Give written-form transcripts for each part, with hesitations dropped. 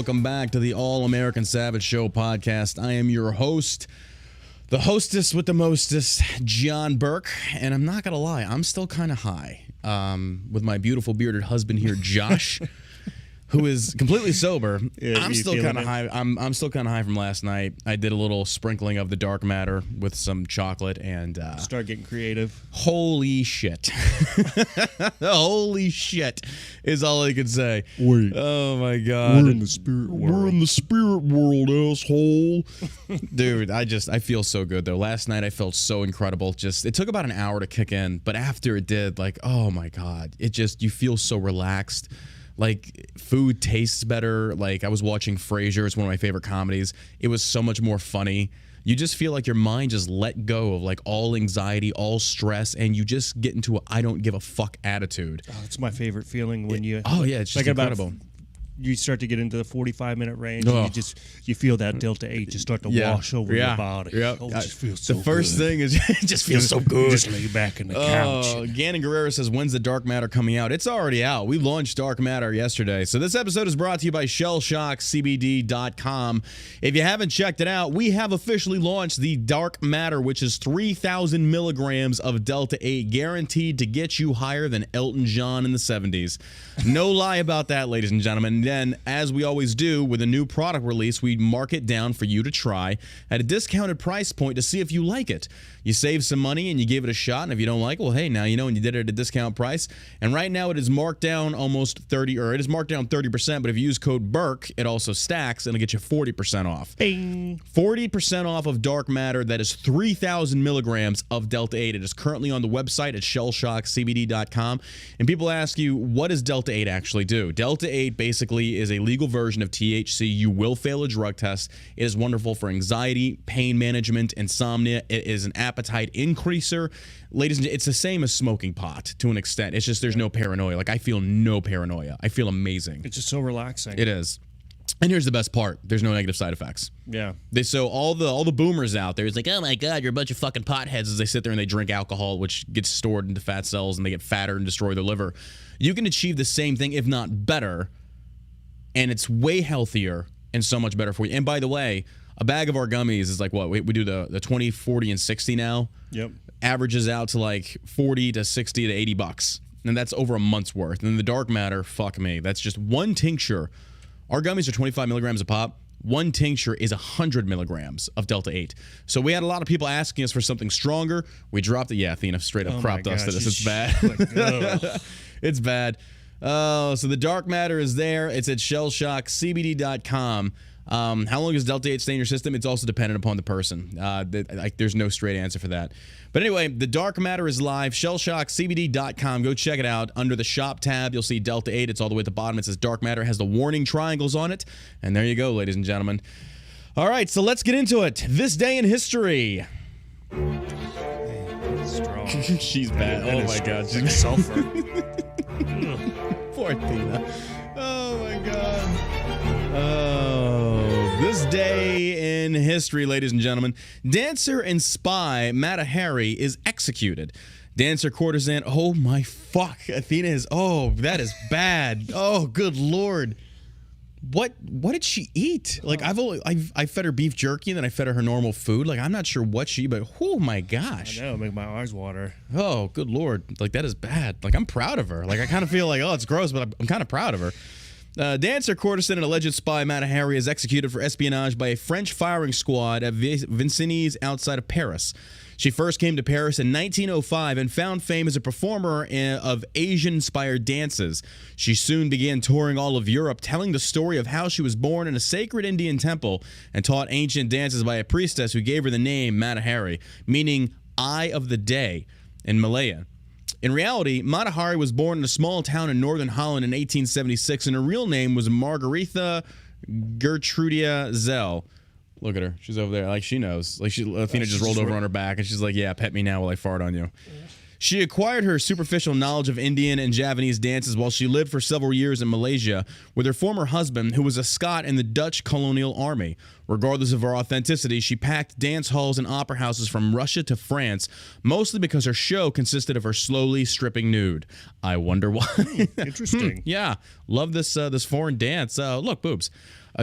welcome back to the All-American Savage Show podcast. I am your host, the hostess with the mostest, John Burke, and I'm not going to lie, I'm still kind of high with my beautiful bearded husband here, Josh, who is completely sober. Yeah, I'm still kind of high. I'm still kind of high from last night. I did a little sprinkling of the dark matter with some chocolate and start getting creative. Holy shit. Holy shit is all I could say. Wait. Oh my god. We're in the spirit world. We're in the spirit world, asshole. Dude, I feel so good though. Last night I felt so incredible. It took about an hour to kick in, but after it did, like, oh my god. You feel so relaxed. Like, food tastes better. Like, I was watching Frasier. It's one of my favorite comedies. It was so much more funny. You just feel like your mind just let go of, like, all anxiety, all stress, and you just get into a I don't give a fuck attitude. Oh, it's my favorite feeling when you... Oh, yeah, it's just like incredible. You start to get into the 45-minute range, oh. and you feel that Delta 8 just start to wash over your body. Yeah. Oh, it just feels so good. The first thing is it just feels so good. Just lay back in the couch. Gannon Guerrero says, when's the Dark Matter coming out? It's already out. We launched Dark Matter yesterday. So this episode is brought to you by ShellShockCBD.com. If you haven't checked it out, we have officially launched the Dark Matter, which is 3,000 milligrams of Delta 8, guaranteed to get you higher than Elton John in the 70s. No lie about that, ladies and gentlemen. Then, as we always do with a new product release, we mark it down for you to try at a discounted price point to see if you like it. You save some money and you give it a shot, and if you don't like it, well, hey, now you know, and you did it at a discount price. And right now it is marked down almost 30, or it is marked down 30%, but if you use code BURKE, it also stacks, and it'll get you 40% off. Bing. 40% off of Dark Matter. That is 3,000 milligrams of Delta 8. It is currently on the website at ShellShockCBD.com. And people ask you, what does Delta 8 actually do? Delta 8 basically is a legal version of THC. You will fail a drug test. It is wonderful for anxiety, pain management, insomnia. It is an appetite increaser. Ladies and gentlemen, it's the same as smoking pot to an extent. It's just there's no paranoia. Like, I feel no paranoia. I feel amazing. It's just so relaxing. It is. And here's the best part. There's no negative side effects. Yeah. So all the boomers out there is like, oh my God, you're a bunch of fucking potheads, as they sit there and they drink alcohol, which gets stored into fat cells and they get fatter and destroy their liver. You can achieve the same thing, if not better, and it's way healthier and so much better for you. And by the way, a bag of our gummies is like what? We do the 20, 40, and 60 now. Yep. Averages out to like 40 to 60 to $80. And that's over a month's worth. And the Dark Matter, fuck me. That's just one tincture. Our gummies are 25 milligrams a pop. One tincture is 100 milligrams of Delta 8. So we had a lot of people asking us for something stronger. We dropped it. Yeah, Athena straight up crop dusted us. It's bad. It's bad. So the Dark Matter is there. It's at ShellShockCBD.com. How long does Delta 8 stay in your system? It's also dependent upon the person. There's no straight answer for that. But anyway, the Dark Matter is live. ShellShockCBD.com. Go check it out. Under the shop tab, you'll see Delta 8. It's all the way at the bottom. It says Dark Matter. It has the warning triangles on it. And there you go, ladies and gentlemen. All right, so let's get into it. This day in history. Strong. She's bad. Oh my God. She's like sulfur. Poor Athena. Oh my God. Oh, this day in history, ladies and gentlemen. Dancer and spy Mata Hari is executed. Dancer courtesan. Oh my fuck. Athena is. Oh, that is bad. Oh, good Lord. What did she eat? Like, I fed her beef jerky and then I fed her normal food. Like, I'm not sure what she, but oh my gosh. I know, make my eyes water. Oh, good Lord. Like, that is bad. Like, I'm proud of her. Like, I kind of feel like, oh, it's gross, but I'm kind of proud of her. Dancer, courtesan, and alleged spy Mata Hari is executed for espionage by a French firing squad at Vincennes outside of Paris. She first came to Paris in 1905 and found fame as a performer of Asian-inspired dances. She soon began touring all of Europe, telling the story of how she was born in a sacred Indian temple and taught ancient dances by a priestess who gave her the name Mata Hari, meaning Eye of the Day in Malaya. In reality, Mata Hari was born in a small town in northern Holland in 1876, and her real name was Margaretha Gertrudia Zell. Look at her. She's over there. Like, she knows. Like, Athena just rolled over on her back, and she's like, yeah, pet me now while I fart on you. She acquired her superficial knowledge of Indian and Javanese dances while she lived for several years in Malaysia with her former husband, who was a Scot in the Dutch colonial army. Regardless of her authenticity, she packed dance halls and opera houses from Russia to France, mostly because her show consisted of her slowly stripping nude. I wonder why. Interesting. Yeah. Love this foreign dance. Look, boobs.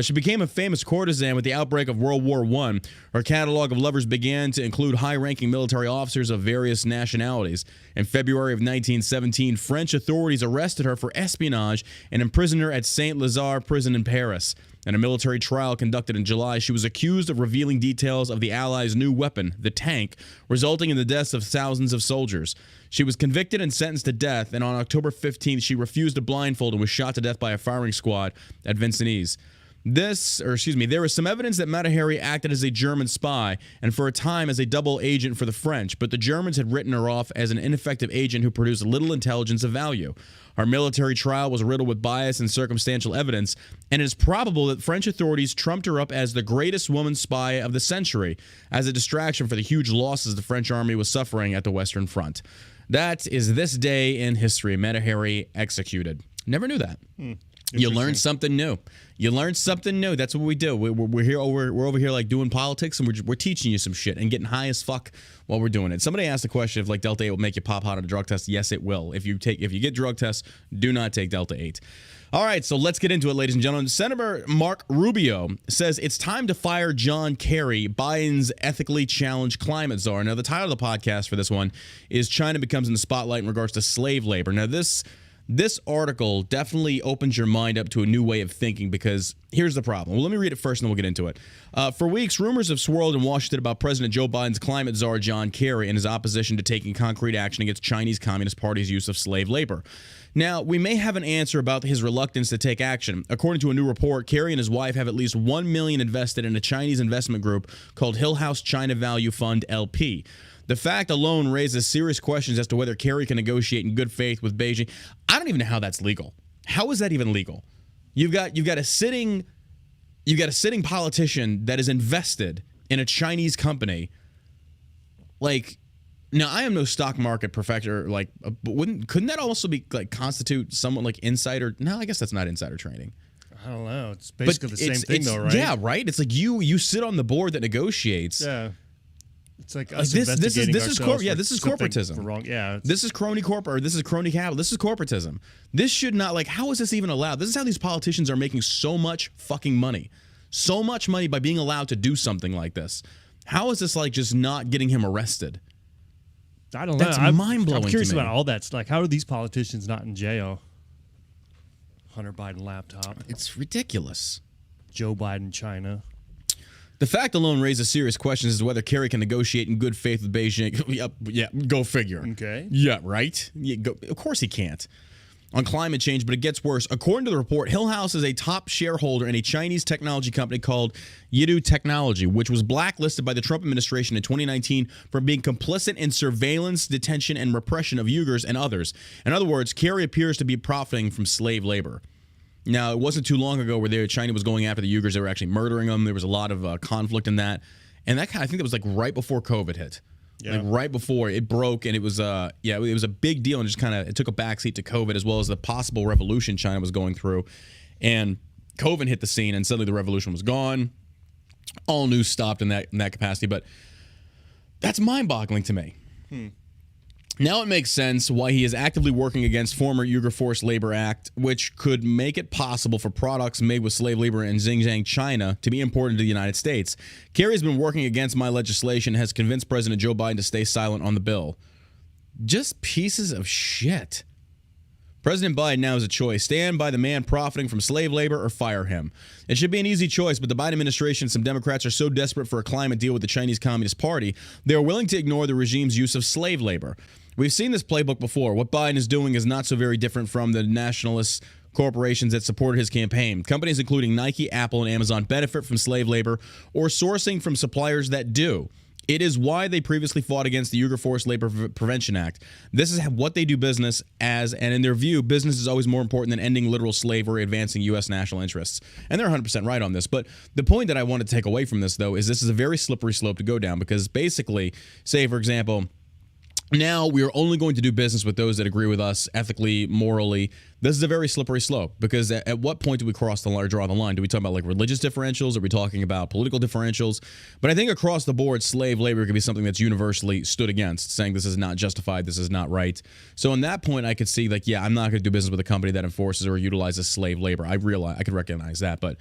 She became a famous courtesan with the outbreak of World War I. Her catalog of lovers began to include high-ranking military officers of various nationalities. In February of 1917, French authorities arrested her for espionage and imprisoned her at Saint-Lazare prison in Paris. In a military trial conducted in July, she was accused of revealing details of the Allies' new weapon, the tank, resulting in the deaths of thousands of soldiers. She was convicted and sentenced to death, and on October 15th, she refused a blindfold and was shot to death by a firing squad at Vincennes. There is some evidence that Mata Hari acted as a German spy and for a time as a double agent for the French, but the Germans had written her off as an ineffective agent who produced little intelligence of value. Our military trial was riddled with bias and circumstantial evidence, and it is probable that French authorities trumped her up as the greatest woman spy of the century as a distraction for the huge losses the French army was suffering at the Western Front. That is this day in history. Mata Hari executed. Never knew that. You learn something new. You learn something new. That's what we do. We're here. We're over here like doing politics, and we're teaching you some shit and getting high as fuck while we're doing it. Somebody asked the question if like Delta 8 will make you pop hot on a drug test. Yes, it will. If you get drug tests, do not take Delta 8. All right, so let's get into it, ladies and gentlemen. Senator Mark Rubio says it's time to fire John Kerry, Biden's ethically challenged climate czar. Now, the title of the podcast for this one is China Becomes in the Spotlight in Regards to Slave Labor. Now, this article definitely opens your mind up to a new way of thinking because here's the problem. Well, let me read it first and then we'll get into it. For weeks, rumors have swirled in Washington about President Joe Biden's climate czar, John Kerry, and his opposition to taking concrete action against Chinese Communist Party's use of slave labor. Now, we may have an answer about his reluctance to take action. According to a new report, Kerry and his wife have at least $1 million invested in a Chinese investment group called Hill House China Value Fund, LP. The fact alone raises serious questions as to whether Kerry can negotiate in good faith with Beijing. I don't even know how that's legal. How is that even legal? You've got a sitting politician that is invested in a Chinese company. Like, now I am no stock market professor. Like, but couldn't that also be like constitute someone like insider? No, I guess that's not insider trading. I don't know. It's basically the same thing, though, right? Yeah, right. It's like you sit on the board that negotiates. Yeah. It's like this is corporatism. Wrong. Yeah, this is crony capital. This is corporatism. This should not, like, how is this even allowed? This is how these politicians are making so much fucking money. So much money by being allowed to do something like this. How is this like just not getting him arrested? I don't know. That's mind-blowing. I'm curious to me. about all that. Like, how are these politicians not in jail? Hunter Biden laptop. It's ridiculous. Joe Biden, China. The fact alone raises serious questions as to whether Kerry can negotiate in good faith with Beijing. Yeah, go figure. Okay. Yeah, right? Of course he can't. On climate change, but it gets worse. According to the report, Hill House is a top shareholder in a Chinese technology company called Yidu Technology, which was blacklisted by the Trump administration in 2019 for being complicit in surveillance, detention, and repression of Uyghurs and others. In other words, Kerry appears to be profiting from slave labor. Now, it wasn't too long ago where China was going after the Uyghurs. They were actually murdering them. There was a lot of conflict in that. And that I think that was like right before COVID hit. Yeah. Like right before it broke, and it was it was a big deal, and just kind of it took a backseat to COVID as well as the possible revolution China was going through. And COVID hit the scene, and suddenly the revolution was gone. All news stopped in that capacity, but that's mind-boggling to me. Now it makes sense why he is actively working against former Uyghur Forced Labor Act, which could make it possible for products made with slave labor in Xinjiang, China, to be imported to the United States. Kerry has been working against my legislation and has convinced President Joe Biden to stay silent on the bill. Just pieces of shit. President Biden now has a choice. Stand by the man profiting from slave labor or fire him. It should be an easy choice, but the Biden administration and some Democrats are so desperate for a climate deal with the Chinese Communist Party, they are willing to ignore the regime's use of slave labor. We've seen this playbook before. What Biden is doing is not so very different from the nationalist corporations that supported his campaign. Companies including Nike, Apple, and Amazon benefit from slave labor or sourcing from suppliers that do. It is why they previously fought against the Uyghur Forced Labor Prevention Act. This is what they do business as, and in their view, business is always more important than ending literal slavery, advancing U.S. national interests. And they're 100% right on this. But the point that I want to take away from this, though, is this is a very slippery slope to go down because basically, say, for example, now we are only going to do business with those that agree with us ethically, morally. This is a very slippery slope because at what point do we cross the line or draw the line? Do we talk about like religious differentials? Are we talking about political differentials? But I think across the board, slave labor could be something that's universally stood against, saying this is not justified, this is not right. So on that point, I could see like, yeah, I'm not going to do business with a company that enforces or utilizes slave labor. I could recognize that, but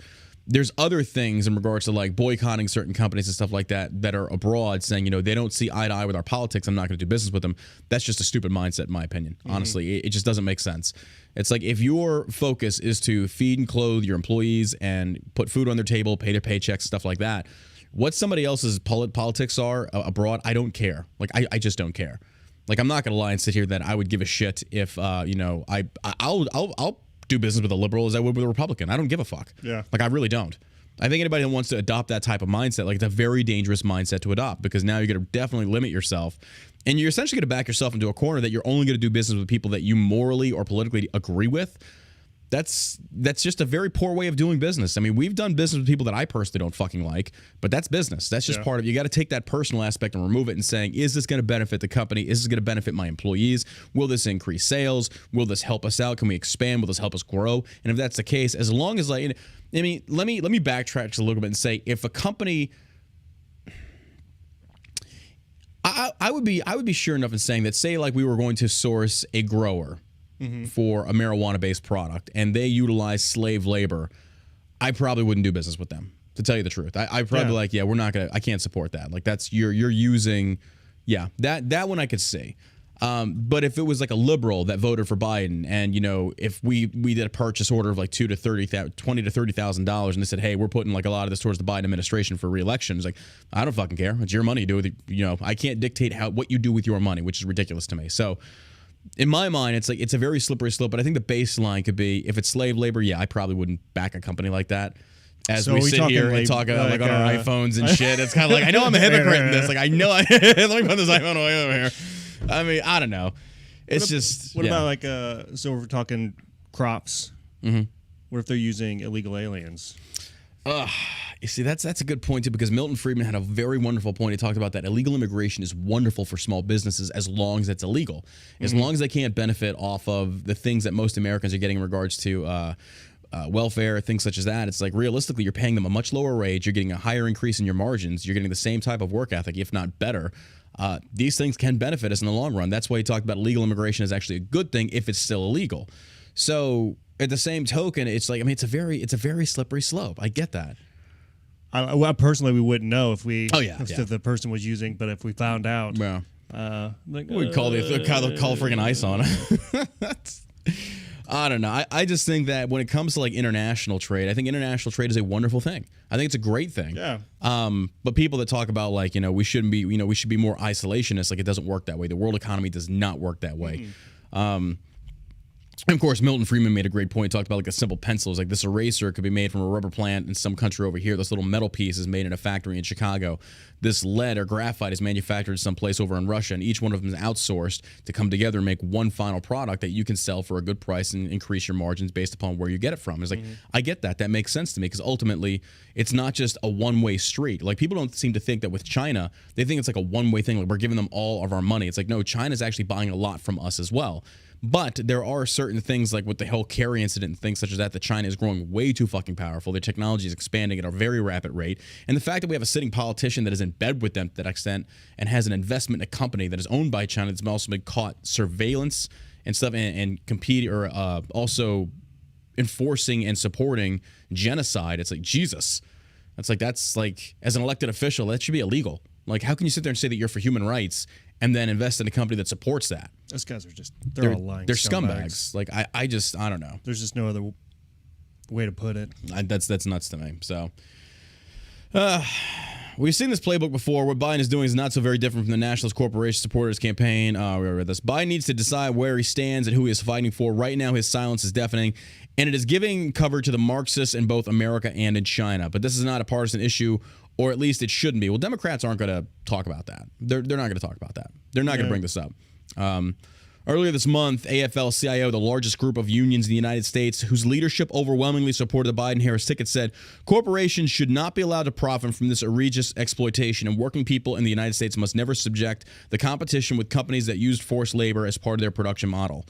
there's other things in regards to like boycotting certain companies and stuff like that that are abroad, saying, they don't see eye to eye with our politics, I'm not going to do business with them. That's just a stupid mindset, in my opinion. Honestly, it just doesn't make sense. It's like, if your focus is to feed and clothe your employees and put food on their table, pay their paychecks, stuff like that, what somebody else's politics are abroad, I don't care. Like, I just don't care. Like, I'm not going to lie and sit here that I would give a shit if, I'll do business with a liberal as I would with a Republican. I don't give a fuck. Yeah. Like, I really don't. I think anybody that wants to adopt that type of mindset, like, it's a very dangerous mindset to adopt, because now you're going to definitely limit yourself, and you're essentially going to back yourself into a corner that you're only going to do business with people that you morally or politically agree with. That's just a very poor way of doing business. I mean, we've done business with people that I personally don't fucking like, but that's business. That's just part of it. You got to take that personal aspect and remove it and saying, is this going to benefit the company? Is this going to benefit my employees? Will this increase sales? Will this help us out? Can we expand? Will this help us grow? And if that's the case, as long as let me backtrack just a little bit and say, if a company, I would be sure enough in saying that, say like we were going to source a grower for a marijuana-based product, and they utilize slave labor, I probably wouldn't do business with them, to tell you the truth. I probably we're not gonna. I can't support that. Like, that's you're using, that one I could see. But if it was like a liberal that voted for Biden, and if we did a purchase order of like $20,000 to $30,000, and they said, hey, we're putting like a lot of this towards the Biden administration for re-election, it's like, I don't fucking care. It's your money. You do with it. I can't dictate what you do with your money, which is ridiculous to me. So, in my mind, it's like, it's a very slippery slope. But I think the baseline could be, if it's slave labor, I probably wouldn't back a company like that. As we sit here and talk like on our iPhones and shit, it's kind of like, I know I'm a hypocrite in this. Like, I know let me put this iPhone away over here. I mean, I don't know. It's what about like so we're talking crops. What if they're using illegal aliens? You see, that's a good point, too, because Milton Friedman had a very wonderful point. He talked about that illegal immigration is wonderful for small businesses as long as it's illegal. As long as they can't benefit off of the things that most Americans are getting in regards to welfare, things such as that. It's like, realistically, you're paying them a much lower wage. You're getting a higher increase in your margins. You're getting the same type of work ethic, if not better. These things can benefit us in the long run. That's why he talked about illegal immigration is actually a good thing if it's still illegal. So at the same token, it's like, I mean, it's a very slippery slope. I get that. Personally, we wouldn't know if if the person was using, but if we found out, we'd call freaking ICE on it. I don't know. I just think that when it comes to like international trade, I think international trade is a wonderful thing. I think it's a great thing. Yeah. But people that talk about like, we shouldn't be, we should be more isolationist, like, it doesn't work that way. The world economy does not work that way. And of course, Milton Friedman made a great point. He talked about like a simple pencil. It's like, this eraser could be made from a rubber plant in some country over here. This little metal piece is made in a factory in Chicago. This lead or graphite is manufactured someplace over in Russia, and each one of them is outsourced to come together and make one final product that you can sell for a good price and increase your margins based upon where you get it from. It's like, I get that. That makes sense to me, because ultimately, it's not just a one-way street. Like, people don't seem to think that with China, they think it's like a one-way thing. Like, we're giving them all of our money. It's like, no, China's actually buying a lot from us as well. But there are certain things, like with the whole Kerry incident and things such as that China is growing way too fucking powerful. Their technology is expanding at a very rapid rate. And the fact that we have a sitting politician that is in bed with them to that extent and has an investment in a company that is owned by China that's also been caught surveillance and stuff and compete or also enforcing and supporting genocide. It's like, Jesus. That's like, as an elected official, that should be illegal. Like, how can you sit there and say that you're for human rights and then invest in a company that supports that? Those guys are they're all lying. They're scumbags. Like, I don't know. There's just no other way to put it. That's nuts to me. So, we've seen this playbook before. What Biden is doing is not so very different from the Nationalist Corporation Supporters Campaign. We read this. Biden needs to decide where he stands and who he is fighting for. Right now, his silence is deafening, and it is giving cover to the Marxists in both America and in China. But this is not a partisan issue, or at least it shouldn't be. Well, Democrats aren't going to talk about that. They're not going to talk about that. They're not going to bring this up. Earlier this month, AFL-CIO, the largest group of unions in the United States, whose leadership overwhelmingly supported the Biden-Harris ticket, said corporations should not be allowed to profit from this egregious exploitation, and working people in the United States must never subject the competition with companies that used forced labor as part of their production model.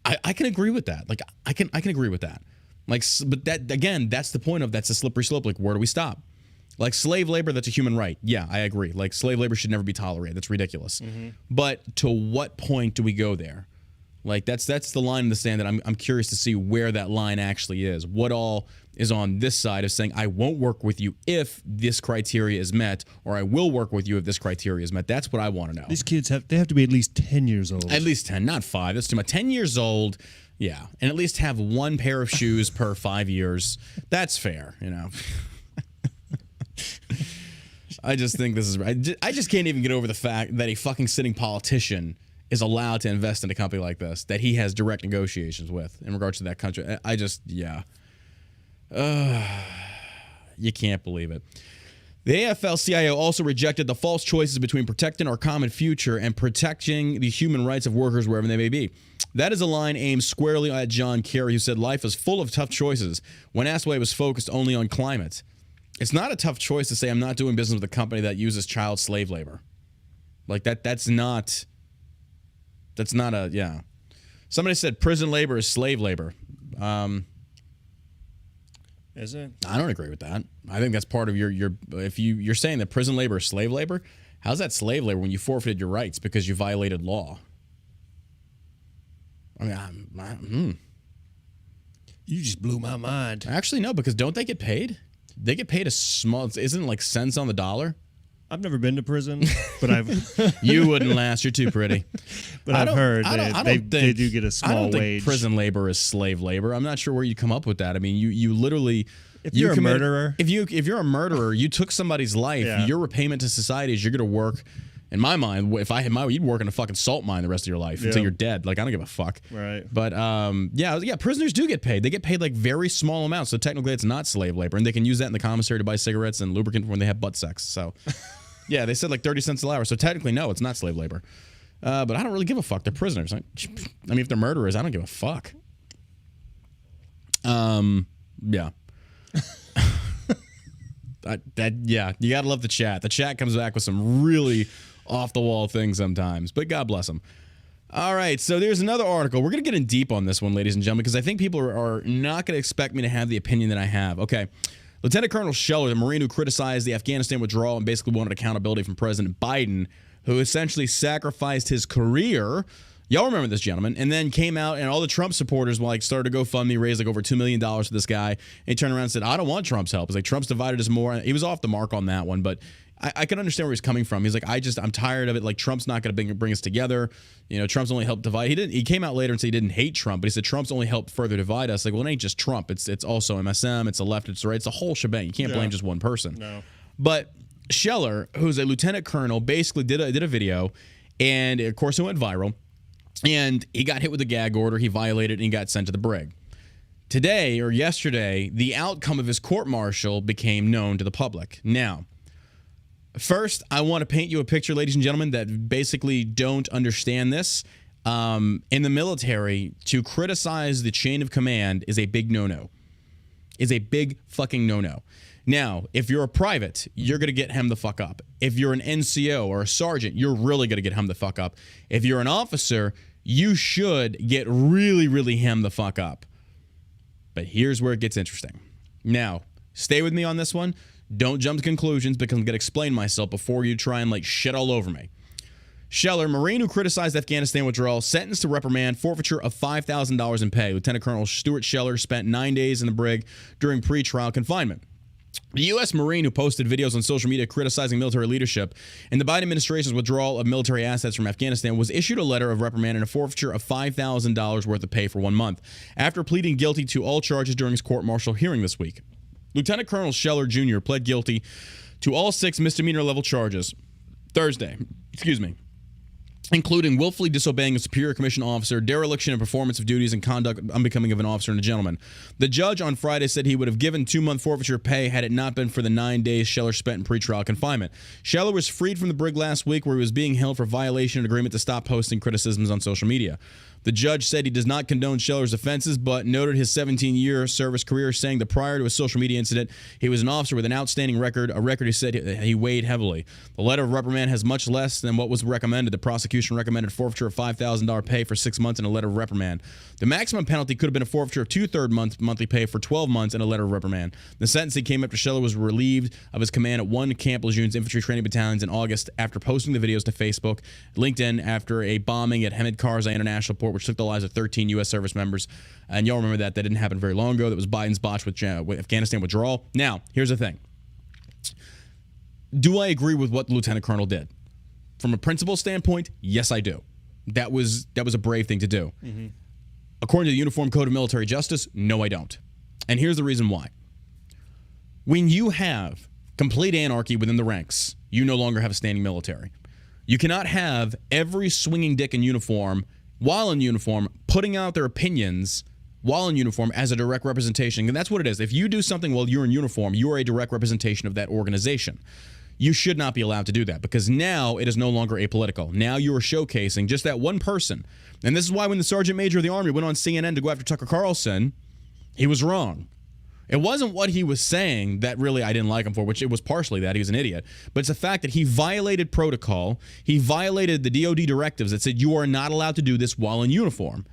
I can agree with that. Like, I can agree with that. Like, but that, again, that's the point of, that's a slippery slope. Like, where do we stop? Like, slave labor, that's a human right. Yeah, I agree. Like, slave labor should never be tolerated. That's ridiculous. But to what point do we go there? Like, that's the line in the sand that I'm curious to see where that line actually is. What all is on this side of saying, I won't work with you if this criteria is met, or I will work with you if this criteria is met. That's what I want to know. These kids have to be at least 10 years old. At least 10, not 5. That's too much. 10 years old, yeah. And at least have one pair of shoes per 5 years. That's fair, you know. I just think this is right. I just can't even get over the fact that a fucking sitting politician is allowed to invest in a company like this that he has direct negotiations with in regards to that country. I just, yeah. You can't believe it. The AFL-CIO also rejected the false choices between protecting our common future and protecting the human rights of workers wherever they may be. That is a line aimed squarely at John Kerry, who said life is full of tough choices when asked why he was focused only on climate. It's not a tough choice to say I'm not doing business with a company that uses child slave labor. Like that's not a, yeah. Somebody said prison labor is slave labor. Is it? I don't agree with that. I think that's part of your if you're saying that prison labor is slave labor, how's that slave labor when you forfeited your rights because you violated law? I mean, You just blew my mind. Actually, no, because don't they get paid? They get paid a small, isn't it like cents on the dollar? I've never been to prison, but I've... You wouldn't last. You're too pretty. But I've heard they do get a small wage. I don't think prison labor is slave labor. I'm not sure where you come up with that. I mean, you literally... If you're a murderer... If you're a murderer, you took somebody's life, your repayment to society is you're going to work... In my mind, if I had you'd work in a fucking salt mine the rest of your life until you're dead. Like, I don't give a fuck. Right. But, yeah, prisoners do get paid. They get paid, like, very small amounts. So, technically, it's not slave labor. And they can use that in the commissary to buy cigarettes and lubricant when they have butt sex. So, yeah, they said, like, 30 cents an hour. So, technically, no, it's not slave labor. But I don't really give a fuck. They're prisoners. I mean, if they're murderers, I don't give a fuck. Yeah. You gotta love the chat. The chat comes back with some really off the wall things sometimes, but God bless them. All right, so there's another article. We're gonna get in deep on this one, ladies and gentlemen, because I think people are not gonna expect me to have the opinion that I have. Okay, Lieutenant Colonel Scheller, the Marine who criticized the Afghanistan withdrawal and basically wanted accountability from President Biden, who essentially sacrificed his career. Y'all remember this gentleman, and then came out and all the Trump supporters started to GoFundMe, raised like over $2 million for this guy. And he turned around and said, I don't want Trump's help. It's like Trump's divided us more. He was off the mark on that one, but I can understand where he's coming from. He's like, I'm tired of it. Like, Trump's not going to bring us together. You know, Trump's only helped divide. He came out later and said he didn't hate Trump, but he said Trump's only helped further divide us. Like, well, it ain't just Trump. It's also MSM. It's the left. It's the right. It's a whole shebang. You can't blame just one person. No. But Scheller, who's a lieutenant colonel, basically did a video, and of course it went viral. And he got hit with a gag order. He violated it, and he got sent to the brig. Today, or yesterday, the outcome of his court-martial became known to the public. Now, first, I want to paint you a picture, ladies and gentlemen, that basically don't understand this. In the military, to criticize the chain of command is a big no-no. Is a big fucking no-no. Now, if you're a private, you're going to get hemmed the fuck up. If you're an NCO or a sergeant, you're really going to get hemmed the fuck up. If you're an officer, you should get really, really hemmed the fuck up. But here's where it gets interesting. Now, stay with me on this one. Don't jump to conclusions because I'm going to explain myself before you try and like shit all over me. Scheller, Marine who criticized Afghanistan withdrawal, sentenced to reprimand, forfeiture of $5,000 in pay. Lieutenant Colonel Stuart Scheller spent 9 days in the brig during pre-trial confinement. The U.S. Marine who posted videos on social media criticizing military leadership and the Biden administration's withdrawal of military assets from Afghanistan was issued a letter of reprimand and a forfeiture of $5,000 worth of pay for 1 month after pleading guilty to all charges during his court-martial hearing this week. Lieutenant Colonel Scheller Jr. pled guilty to all 6 misdemeanor-level charges Thursday, including willfully disobeying a superior commissioned officer, dereliction in performance of duties, and conduct unbecoming of an officer and a gentleman. The judge on Friday said he would have given 2-month forfeiture pay had it not been for the 9 days Scheller spent in pretrial confinement. Scheller was freed from the brig last week where he was being held for violation of an agreement to stop posting criticisms on social media. The judge said he does not condone Scheller's offenses, but noted his 17-year service career, saying that prior to a social media incident, he was an officer with an outstanding record, a record he said he weighed heavily. The letter of reprimand has much less than what was recommended. The prosecution prosecution recommended forfeiture of $5,000 pay for 6 months and a letter of reprimand. The maximum penalty could have been a forfeiture of 2/3 monthly pay for 12 months and a letter of reprimand. The sentencing came after Scheller was relieved of his command at one Camp Lejeune's infantry training battalions in August after posting the videos to Facebook, LinkedIn after a bombing at Hamid Karzai International Port, which took the lives of 13 U.S. service members. And y'all remember that didn't happen very long ago. That was Biden's botch with Afghanistan withdrawal. Now, here's the thing. Do I agree with what the lieutenant colonel did? From a principle standpoint, yes, I do. That was a brave thing to do. Mm-hmm. According to the Uniform Code of Military Justice, no, I don't. And here's the reason why. When you have complete anarchy within the ranks, you no longer have a standing military. You cannot have every swinging dick in uniform, while in uniform, putting out their opinions while in uniform as a direct representation. And that's what it is. If you do something while you're in uniform, you are a direct representation of that organization. You should not be allowed to do that because now it is no longer apolitical. Now you are showcasing just that one person. And this is why when the Sergeant Major of the Army went on CNN to go after Tucker Carlson, he was wrong. It wasn't what he was saying that really I didn't like him for, which it was partially that. He was an idiot. But it's the fact that he violated protocol. He violated the DOD directives that said you are not allowed to do this while in uniform.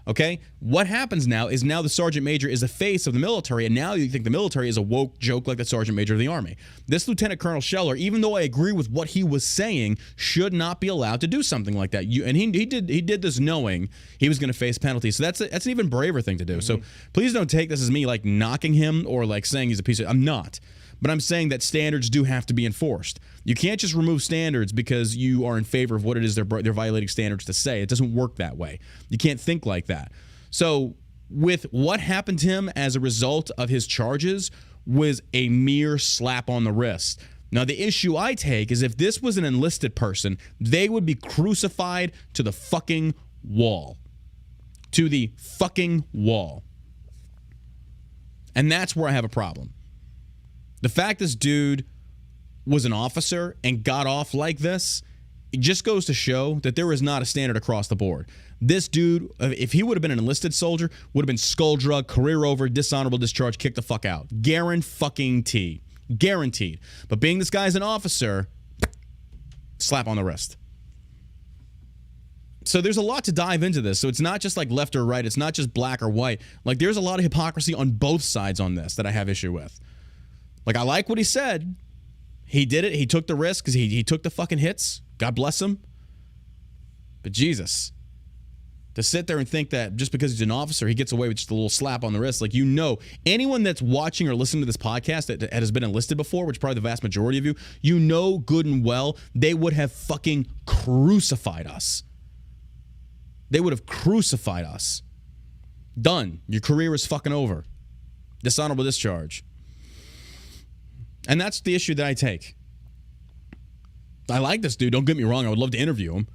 Okay? What happens now is now the Sergeant Major is the face of the military, and now you think the military is a woke joke like the Sergeant Major of the Army. This Lieutenant Colonel Scheller, even though I agree with what he was saying, should not be allowed to do something like that. And he did this knowing he was going to face penalties. So that's an even braver thing to do. Mm-hmm. So please don't take this as me like knocking him or like saying he's a piece of... I'm not. But I'm saying that standards do have to be enforced. You can't just remove standards because you are in favor of what it is they're violating standards to say. It doesn't work that way. You can't think like that. So with what happened to him as a result of his charges was a mere slap on the wrist. Now, the issue I take is if this was an enlisted person, they would be crucified to the fucking wall. To the fucking wall. And that's where I have a problem. The fact this dude was an officer and got off like this, it just goes to show that there is not a standard across the board. This dude, if he would have been an enlisted soldier, would have been skull drug, career over, dishonorable discharge, kicked the fuck out. Guaranteed. Guaranteed. But being this guy's an officer, slap on the wrist. So there's a lot to dive into this. So it's not just like left or right. It's not just black or white. Like there's a lot of hypocrisy on both sides on this that I have issue with. Like, I like what he said. He did it. He took the risk because he took the fucking hits. God bless him. But Jesus, to sit there and think that just because he's an officer, he gets away with just a little slap on the wrist. Like, you know, anyone that's watching or listening to this podcast that has been enlisted before, which is probably the vast majority of you, you know good and well they would have fucking crucified us. They would have crucified us. Done. Your career is fucking over. Dishonorable discharge. And that's the issue that I take. I like this dude. Don't get me wrong. I would love to interview him.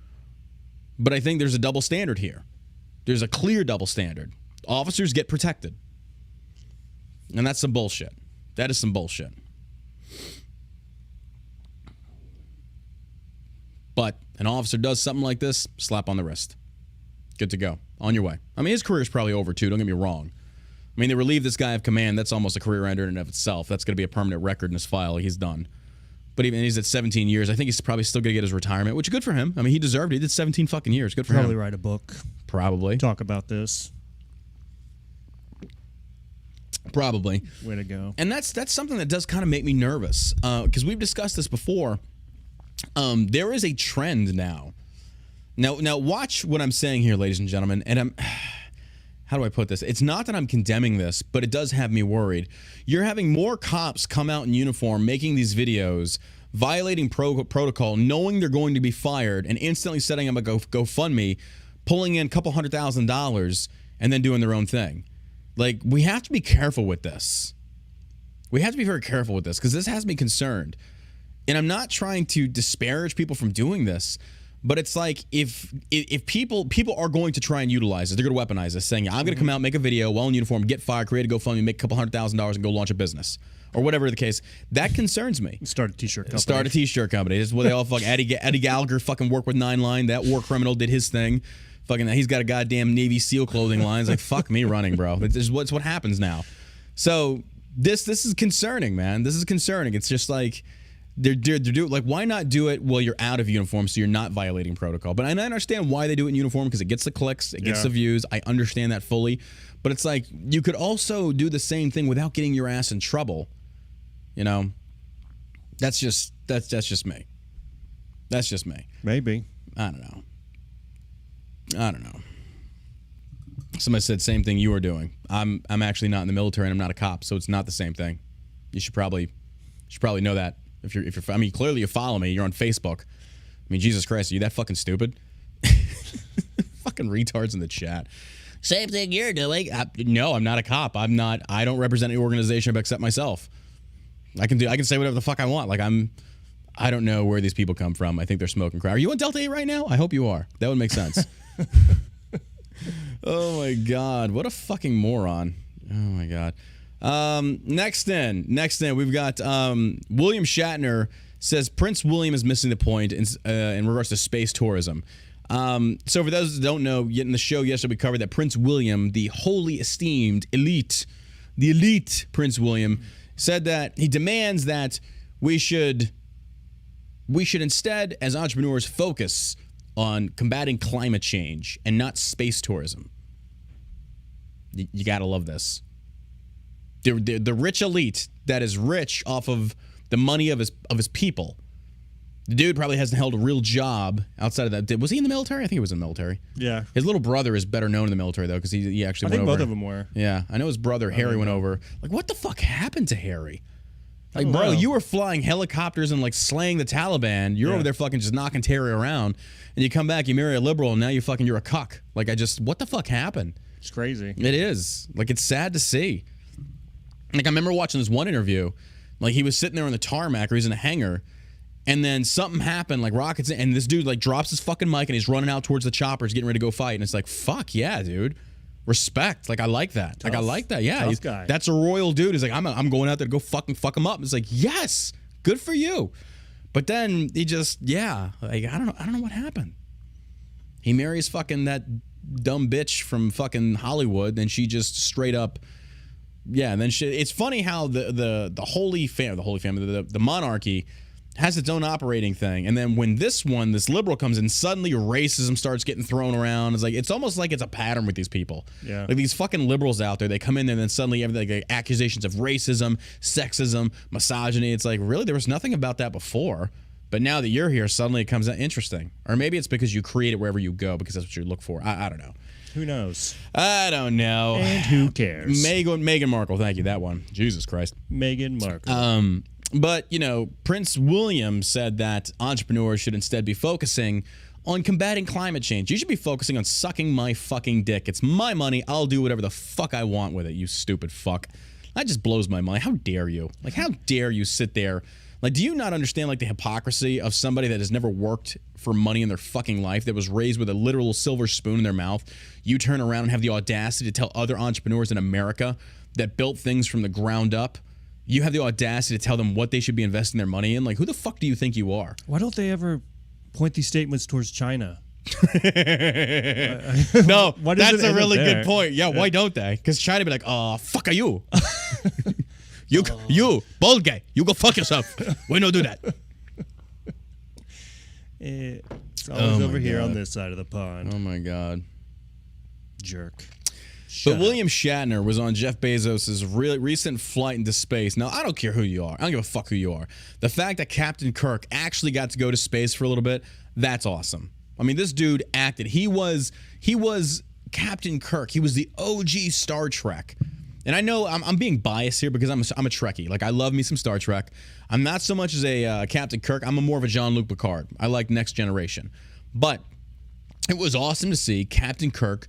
But I think there's a double standard here. There's a clear double standard. Officers get protected. And that's some bullshit. That is some bullshit. But an officer does something like this, slap on the wrist. Good to go. On your way. I mean, his career is probably over too. Don't get me wrong. I mean, they relieve this guy of command. That's almost a career ender in and of itself. That's going to be a permanent record in his file. He's done. But even he's at 17 years. I think he's probably still going to get his retirement, which is good for him. I mean, he deserved it. He did 17 fucking years. Good for him. Probably write a book. Probably. Talk about this. Probably. Way to go. And that's something that does kind of make me nervous because we've discussed this before. There is a trend now. Now watch what I'm saying here, ladies and gentlemen. And how do I put this? It's not that I'm condemning this, but it does have me worried. You're having more cops come out in uniform making these videos, violating protocol, knowing they're going to be fired, and instantly setting up a GoFundMe, pulling in a couple $100,000, and then doing their own thing. Like, we have to be careful with this. We have to be very careful with this because this has me concerned. And I'm not trying to disparage people from doing this, but it's like if people are going to try and utilize it, they're going to weaponize this, saying, I'm going to come out, make a video while in uniform, get fired, create a GoFundMe, make a couple $100,000 and go launch a business. Or whatever the case. That concerns me. Start a t-shirt company. Start a t-shirt company. This is what they all fucking Eddie Gallagher fucking worked with 9 Line. That war criminal did his thing. Fucking he's got a goddamn Navy SEAL clothing line. It's like, fuck me running, bro. It's what happens now. So this is concerning, man. This is concerning. It's just like Like, why not do it while you're out of uniform so you're not violating protocol? But I understand why they do it in uniform because it gets the clicks, it gets the views. I understand that fully. But it's like you could also do the same thing without getting your ass in trouble. You know, that's just me. That's just me. Maybe. I don't know. Somebody said same thing you were doing. I'm actually not in the military and I'm not a cop, so it's not the same thing. You should probably know that. If you're I mean, clearly you follow me. You're on Facebook. I mean, Jesus Christ, are you that fucking stupid? Fucking retards in the chat. Same thing you're doing. No, I'm not a cop. I don't represent any organization except myself. I can say whatever the fuck I want. Like I don't know where these people come from. I think they're smoking crack. Are you on Delta 8 right now? I hope you are. That would make sense. Oh my God. What a fucking moron. Oh my God. Next in, we've got William Shatner says Prince William is missing the point in regards to space tourism. So for those that don't know, yet in the show yesterday we covered that Prince William, the wholly esteemed elite Prince William, said that he demands that we should instead, as entrepreneurs, focus on combating climate change and not space tourism. You gotta love this. The rich elite that is rich off of the money of his people. The dude probably hasn't held a real job outside of that. Was he in the military? I think he was in the military. Yeah. His little brother is better known in the military, though, because he actually went over. I think both of them were. Yeah. I know his brother, Harry, went over. Like, what the fuck happened to Harry? Like, bro, know. you were flying helicopters and, like, slaying the Taliban. You're over there fucking just knocking Terry around. And you come back, you marry a liberal, and now you're a cuck. Like, what the fuck happened? It's crazy. It is. Like, it's sad to see. Like, I remember watching this one interview. Like, he was sitting there on the tarmac, or he's in a hangar, and then something happened, like rockets, and this dude, like, drops his fucking mic, and he's running out towards the choppers, getting ready to go fight. And it's like, fuck yeah, dude. Respect. Like, I like that. Tough. Like, I like that. Yeah. Tough guy. That's a royal dude. He's like, I'm going out there to go fucking fuck him up. It's like, yes, good for you. But then he just, like, I don't know what happened. He marries fucking that dumb bitch from fucking Hollywood, and she just straight up, and then it's funny how the holy family, the monarchy has its own operating thing, and then when this liberal comes in, suddenly racism starts getting thrown around. It's almost like it's a pattern with these people. Yeah. Like these fucking liberals out there, they come in there and then suddenly everything, like accusations of racism, sexism, misogyny. It's like, really, there was nothing about that before. But now that you're here, suddenly it comes out interesting. Or maybe it's because you create it wherever you go because that's what you look for. I don't know. Who knows? I don't know. And who cares? Meghan Markle. Thank you. That one. Jesus Christ. Meghan Markle. But, Prince William said that entrepreneurs should instead be focusing on combating climate change. You should be focusing on sucking my fucking dick. It's my money. I'll do whatever the fuck I want with it, you stupid fuck. That just blows my mind. How dare you? Like, how dare you sit there? Like, do you not understand, like, the hypocrisy of somebody that has never worked for money in their fucking life, that was raised with a literal silver spoon in their mouth? You turn around and have the audacity to tell other entrepreneurs in America that built things from the ground up, you have the audacity to tell them what they should be investing their money in? Like, who the fuck do you think you are? Why don't they ever point these statements towards China? No, that's a really good point. Yeah, why don't they? Because China be like, fuck are you? You, bald guy, you go fuck yourself. We don't do that. It's always over here on this side of the pond. Oh, my God. Jerk. But William Shatner was on Jeff Bezos' recent flight into space. Now, I don't care who you are. I don't give a fuck who you are. The fact that Captain Kirk actually got to go to space for a little bit, that's awesome. I mean, this dude acted. He was Captain Kirk. He was the OG Star Trek. And I know I'm being biased here because I'm a Trekkie. Like, I love me some Star Trek. I'm not so much as a Captain Kirk. I'm more of a Jean-Luc Picard. I like Next Generation. But it was awesome to see Captain Kirk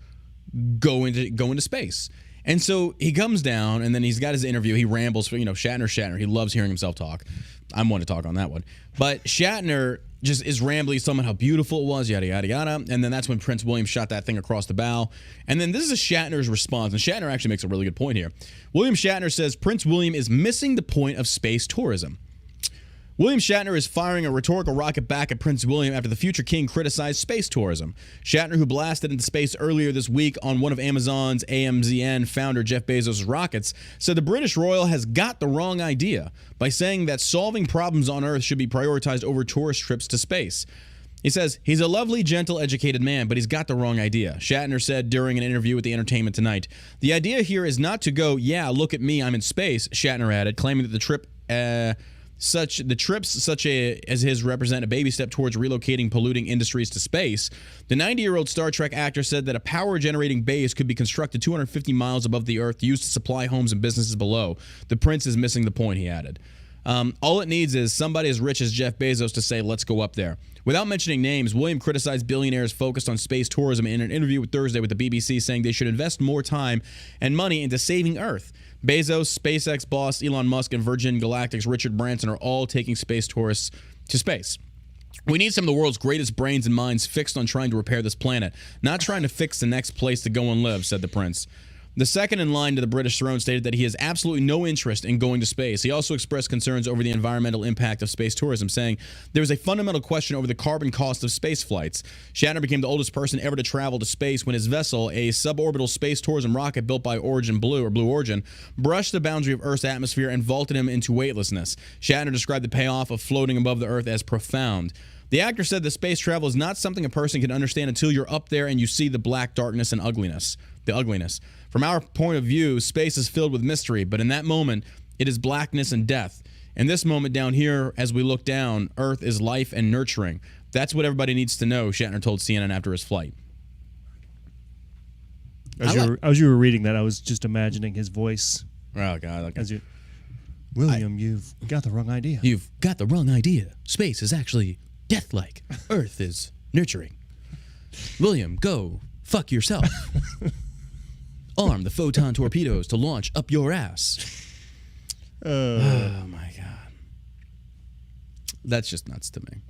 go into space. And so he comes down, and then he's got his interview. He rambles for, Shatner. He loves hearing himself talk. I'm one to talk on that one. But Shatner just is rambling, telling how beautiful it was, yada, yada, yada. And then that's when Prince William shot that thing across the bow. And then this is Shatner's response. And Shatner actually makes a really good point here. William Shatner says, Prince William is missing the point of space tourism. William Shatner is firing a rhetorical rocket back at Prince William after the future king criticized space tourism. Shatner, who blasted into space earlier this week on one of Amazon's AMZN founder Jeff Bezos' rockets, said the British royal has got the wrong idea by saying that solving problems on Earth should be prioritized over tourist trips to space. He says, he's a lovely, gentle, educated man, but he's got the wrong idea. Shatner said during an interview with the Entertainment Tonight, the idea here is not to go, yeah, look at me, I'm in space, Shatner added, claiming that the trips such as his represent a baby step towards relocating polluting industries to space. The 90-year-old Star Trek actor said that a power-generating base could be constructed 250 miles above the Earth, used to supply homes and businesses below. The prince is missing the point, he added. All it needs is somebody as rich as Jeff Bezos to say, let's go up there. Without mentioning names, William criticized billionaires focused on space tourism in an interview with Thursday with the BBC, saying they should invest more time and money into saving Earth. Bezos, SpaceX boss Elon Musk, and Virgin Galactic's Richard Branson are all taking space tourists to space. We need some of the world's greatest brains and minds fixed on trying to repair this planet, not trying to fix the next place to go and live, said the prince. The second in line to the British throne stated that he has absolutely no interest in going to space. He also expressed concerns over the environmental impact of space tourism, saying there is a fundamental question over the carbon cost of space flights. Shatner became the oldest person ever to travel to space when his vessel, a suborbital space tourism rocket built by Blue Origin, brushed the boundary of Earth's atmosphere and vaulted him into weightlessness. Shatner described the payoff of floating above the Earth as profound. The actor said that space travel is not something a person can understand until you're up there and you see the black darkness and ugliness. From our point of view, space is filled with mystery, but in that moment, it is blackness and death. In this moment down here, as we look down, Earth is life and nurturing. That's what everybody needs to know, Shatner told CNN after his flight. As you were reading that, I was just imagining his voice. Oh, God. Okay. William, you've got the wrong idea. You've got the wrong idea. Space is actually death-like. Earth is nurturing. William, go fuck yourself. Arm the photon torpedoes to launch up your ass. Oh, my God. That's just nuts to me.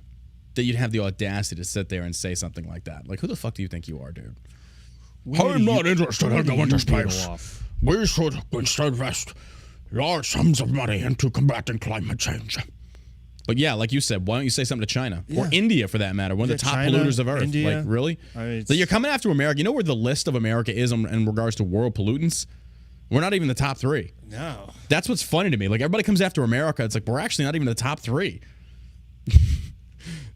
That you'd have the audacity to sit there and say something like that. Like, who the fuck do you think you are, dude? I'm not interested in going to space. We should instead invest large sums of money into combating climate change. But yeah, like you said, why don't you say something to China? Yeah. Or India, for that matter, one of the top China, polluters of Earth. India. Like, really? So you're coming after America. You know where the list of America is in regards to world pollutants? We're not even the top 3. No. That's what's funny to me. Like, everybody comes after America. It's like, we're actually not even the top 3.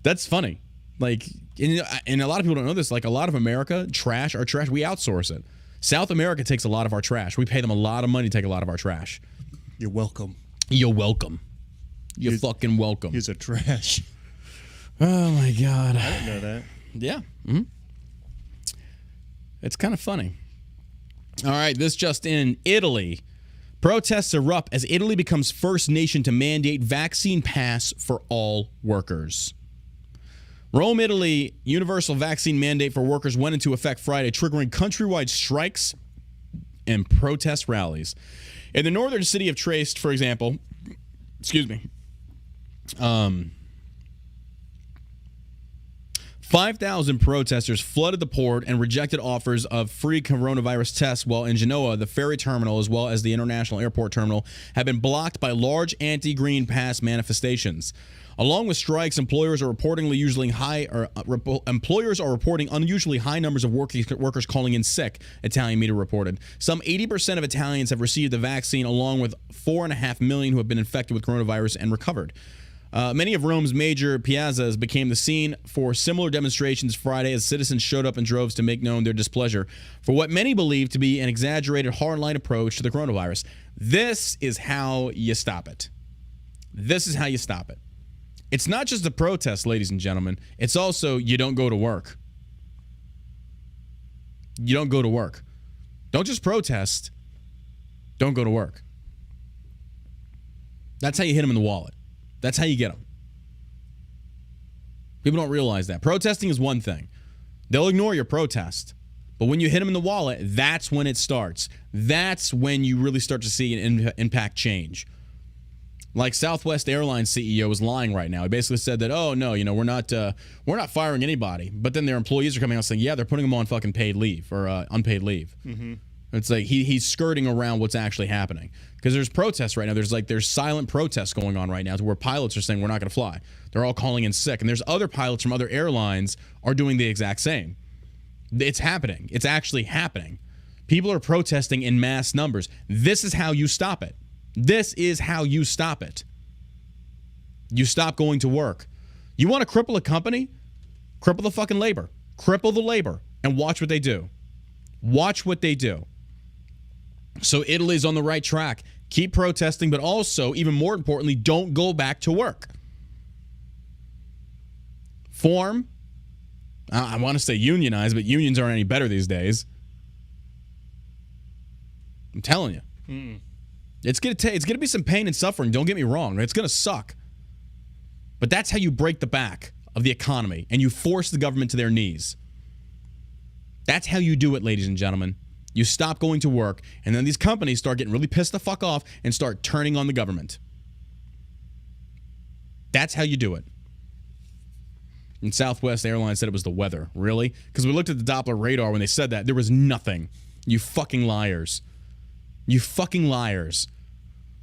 That's funny. Like, and a lot of people don't know this. Like, a lot of America, our trash, we outsource it. South America takes a lot of our trash. We pay them a lot of money to take a lot of our trash. You're welcome. You're welcome. You're fucking welcome. He's a trash. Oh, my God. I didn't know that. Yeah. Mm-hmm. It's kind of funny. All right, this just in. Italy. Protests erupt as Italy becomes first nation to mandate vaccine pass for all workers. Rome, Italy, universal vaccine mandate for workers went into effect Friday, triggering countrywide strikes and protest rallies. In the northern city of Trieste, for example, 5,000 protesters flooded the port and rejected offers of free coronavirus tests, while in Genoa, the ferry terminal as well as the international airport terminal have been blocked by large anti-green pass manifestations. Along with strikes, employers are reporting unusually high numbers of workers calling in sick, Italian media reported. Some 80% of Italians have received the vaccine, along with 4.5 million who have been infected with coronavirus and recovered. Many of Rome's major piazzas became the scene for similar demonstrations Friday as citizens showed up in droves to make known their displeasure for what many believe to be an exaggerated hardline approach to the coronavirus. This is how you stop it. This is how you stop it. It's not just a protest, ladies and gentlemen. It's also you don't go to work. You don't go to work. Don't just protest. Don't go to work. That's how you hit them in the wallet. That's how you get them. People don't realize that. Protesting is one thing. They'll ignore your protest. But when you hit them in the wallet, that's when it starts. That's when you really start to see an impact change. Like Southwest Airlines CEO is lying right now. He basically said that, oh, no, we're not firing anybody. But then their employees are coming out saying, yeah, they're putting them on fucking paid leave or unpaid leave. Mm-hmm. It's like he's skirting around what's actually happening because there's protests right now. There's silent protests going on right now to where pilots are saying we're not going to fly. They're all calling in sick, and there's other pilots from other airlines are doing the exact same. It's happening. It's actually happening. People are protesting in mass numbers. This is how you stop it. This is how you stop it. You stop going to work. You want to cripple a company? Cripple the fucking labor. Cripple the labor and watch what they do. Watch what they do. So Italy's on the right track. Keep protesting, but also, even more importantly, don't go back to work. Form. I want to say unionize, but unions aren't any better these days. I'm telling you. It's gonna be some pain and suffering. Don't get me wrong. It's gonna suck. But that's how you break the back of the economy and you force the government to their knees. That's how you do it, ladies and gentlemen. You stop going to work, and then these companies start getting really pissed the fuck off and start turning on the government. That's how you do it. And Southwest Airlines said it was the weather. Really? Because we looked at the Doppler radar when they said that. There was nothing. You fucking liars. You fucking liars.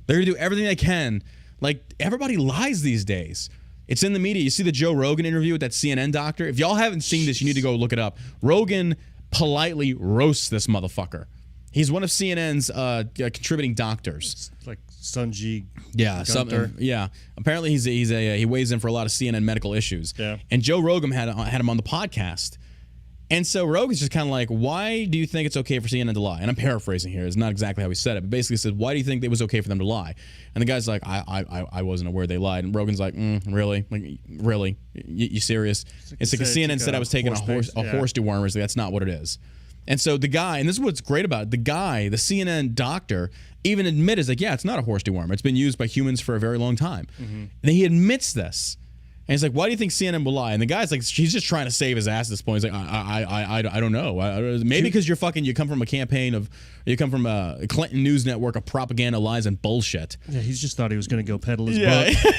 They're going to do everything they can. Like, everybody lies these days. It's in the media. You see the Joe Rogan interview with that CNN doctor? If y'all haven't seen this, you need to go look it up. Rogan politely roasts this motherfucker. He's one of CNN's contributing doctors. It's like Sunji. Yeah, something. Yeah. Apparently he weighs in for a lot of CNN medical issues. Yeah. And Joe Rogan had him on the podcast. And so Rogan's just kind of like, why do you think it's okay for CNN to lie? And I'm paraphrasing here. It's not exactly how he said it, but basically said, why do you think it was okay for them to lie? And the guy's like, I wasn't aware they lied. And Rogan's like, really? Like, really? You serious? It's like CNN said I was taking a horse dewormer. That's not what it is. And so the guy, and this is what's great about it, the CNN doctor, even admitted, like, yeah, it's not a horse dewormer. It's been used by humans for a very long time. And he admits this. And he's like, why do you think CNN will lie? And the guy's like, he's just trying to save his ass at this point. He's like, I don't know. Maybe because you come from a campaign of, you come from a Clinton News Network of propaganda, lies, and bullshit. Yeah, he's just thought he was going to go peddle his book.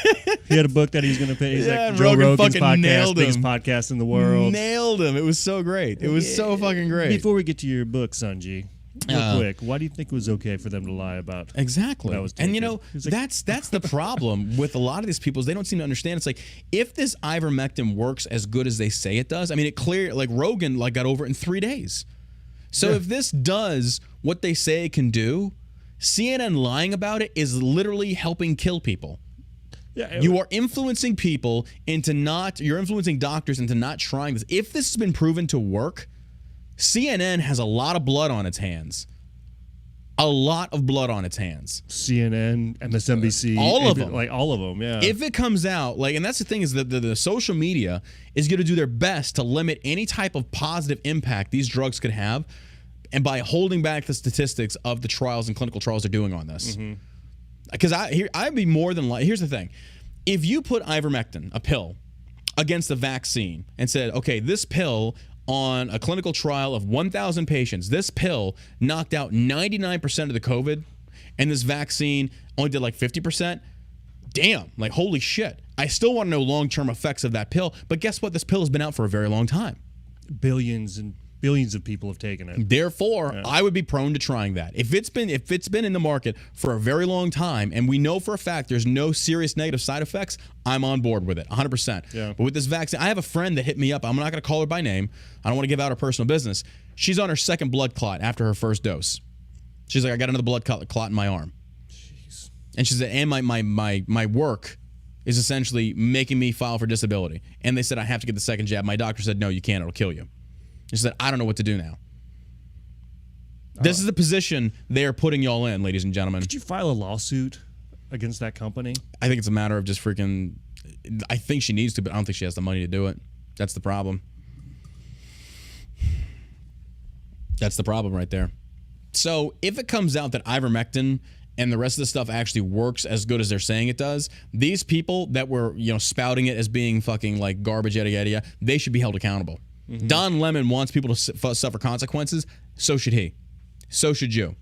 He had a book that he was going to pay. He's like, Joe Rogan Rogan's fucking nailed podcast, biggest podcast in the world. Nailed him. It was so great. It was so fucking great. Before we get to your book, Sanji, real quick, why do you think it was okay for them to lie about? Exactly. And you know, that's the problem with a lot of these people is they don't seem to understand. It's like, if this ivermectin works as good as they say it does, I mean, Rogan got over it in 3 days. So if this does what they say it can do, CNN lying about it is literally helping kill people. Yeah, you are influencing people you're influencing doctors into not trying this. If this has been proven to work, CNN has a lot of blood on its hands. A lot of blood on its hands. CNN, MSNBC. All of them. Like, all of them, yeah. If it comes out, and that's the thing is that the social media is going to do their best to limit any type of positive impact these drugs could have, and by holding back the statistics of the trials and clinical trials they're doing on this. Because I'd be more than here's the thing. If you put ivermectin, a pill, against a vaccine and said, okay, this pill on a clinical trial of 1,000 patients, this pill knocked out 99% of the COVID, and this vaccine only did like 50%, damn, like, holy shit. I still want to know long-term effects of that pill, but guess what? This pill has been out for a very long time. Billions and billions of people have taken it. Therefore, I would be prone to trying that. If it's been in the market for a very long time, and we know for a fact there's no serious negative side effects, I'm on board with it, 100%. Yeah. But with this vaccine, I have a friend that hit me up. I'm not going to call her by name. I don't want to give out her personal business. She's on her second blood clot after her first dose. She's like, I got another blood clot in my arm. Jeez. And she said, and my work is essentially making me file for disability. And they said I have to get the second jab. My doctor said, no, you can't. It'll kill you. She said, I don't know what to do now. This is the position they are putting y'all in, ladies and gentlemen. Could you file a lawsuit against that company? I think it's a matter of just freaking... I think she needs to, but I don't think she has the money to do it. That's the problem. That's the problem right there. So if it comes out that ivermectin and the rest of the stuff actually works as good as they're saying it does, these people that were spouting it as being fucking like garbage, yada, yada, yada, they should be held accountable. Don Lemon wants people to suffer consequences. So should he. So should you.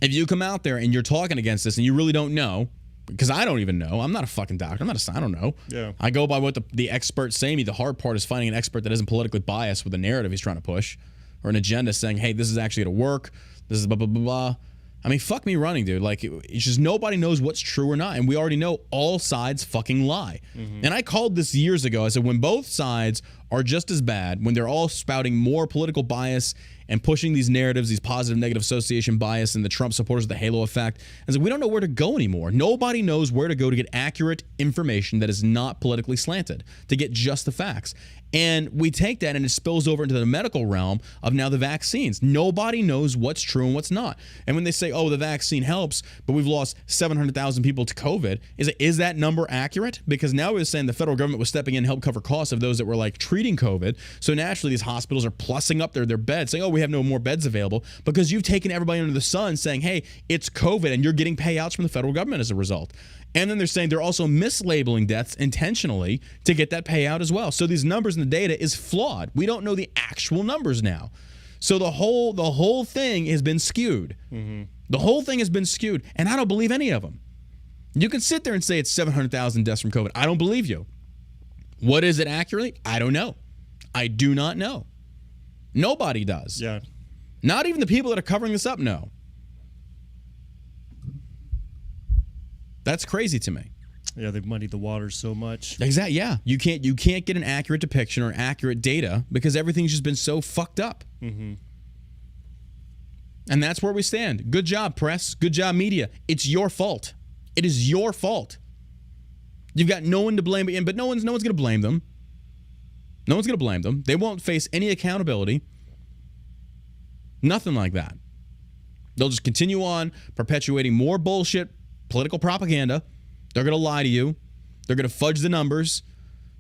If you come out there and you're talking against this and you really don't know, because I don't even know. I'm not a fucking doctor. I don't know. Yeah. I go by what the experts say to me. The hard part is finding an expert that isn't politically biased with the narrative he's trying to push. or an agenda saying, hey, this is actually going to work. This is blah, blah, blah, blah. I mean, fuck me running, dude. Like, it's just nobody knows what's true or not. And we already know all sides fucking lie. And I called this years ago. I said, when both sides are just as bad, when they're all spouting more political bias and pushing these narratives, these positive negative association bias, and the Trump supporters, the halo effect, I said, we don't know where to go anymore. Nobody knows where to go to get accurate information that is not politically slanted, to get just the facts. And we take that and it spills over into the medical realm of now the vaccines. Nobody knows what's true and what's not. And when they say, oh, the vaccine helps, but we've lost 700,000 people to COVID, is that number accurate? Because now we're saying the federal government was stepping in to help cover costs of those that were like treating COVID. So naturally these hospitals are plussing up their beds, saying, oh, we have no more beds available, because you've taken everybody under the sun saying, hey, it's COVID, and you're getting payouts from the federal government as a result. And then they're saying they're also mislabeling deaths intentionally to get that payout as well. So these numbers in the data is flawed. We don't know the actual numbers now. So the whole thing has been skewed. The whole thing has been skewed, and I don't believe any of them. You can sit there and say it's 700,000 deaths from COVID. I don't believe you. What is it accurately? I don't know. I do not know. Nobody does. Yeah. Not even the people that are covering this up know. That's crazy to me. Yeah, they've muddied the waters so much. Exactly. Yeah, you can't get an accurate depiction or accurate data because everything's just been so fucked up. And that's where we stand. Good job, press. Good job, media. It's your fault. It is your fault. You've got no one to blame, but no one's going to blame them. No one's going to blame them. They won't face any accountability. Nothing like that. They'll just continue on perpetuating more bullshit, political propaganda. They're going to lie to you. They're going to fudge the numbers.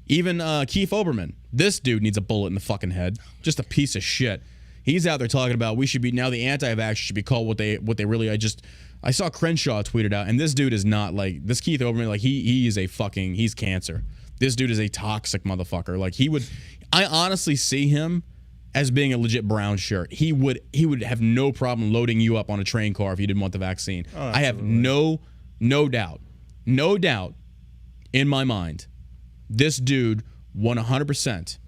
Even Keith Olbermann, this dude needs a bullet in the fucking head. Just a piece of shit. He's out there talking about we should be, now the anti-vaxxers should be called what they really, I saw Crenshaw tweeted out, and this dude is not like, this Keith Olbermann, like he is he's cancer. This dude is a toxic motherfucker. Like I honestly see him as being a legit brown shirt. He would have no problem loading you up on a train car if you didn't want the vaccine. Oh, I have no doubt in my mind, this dude 100%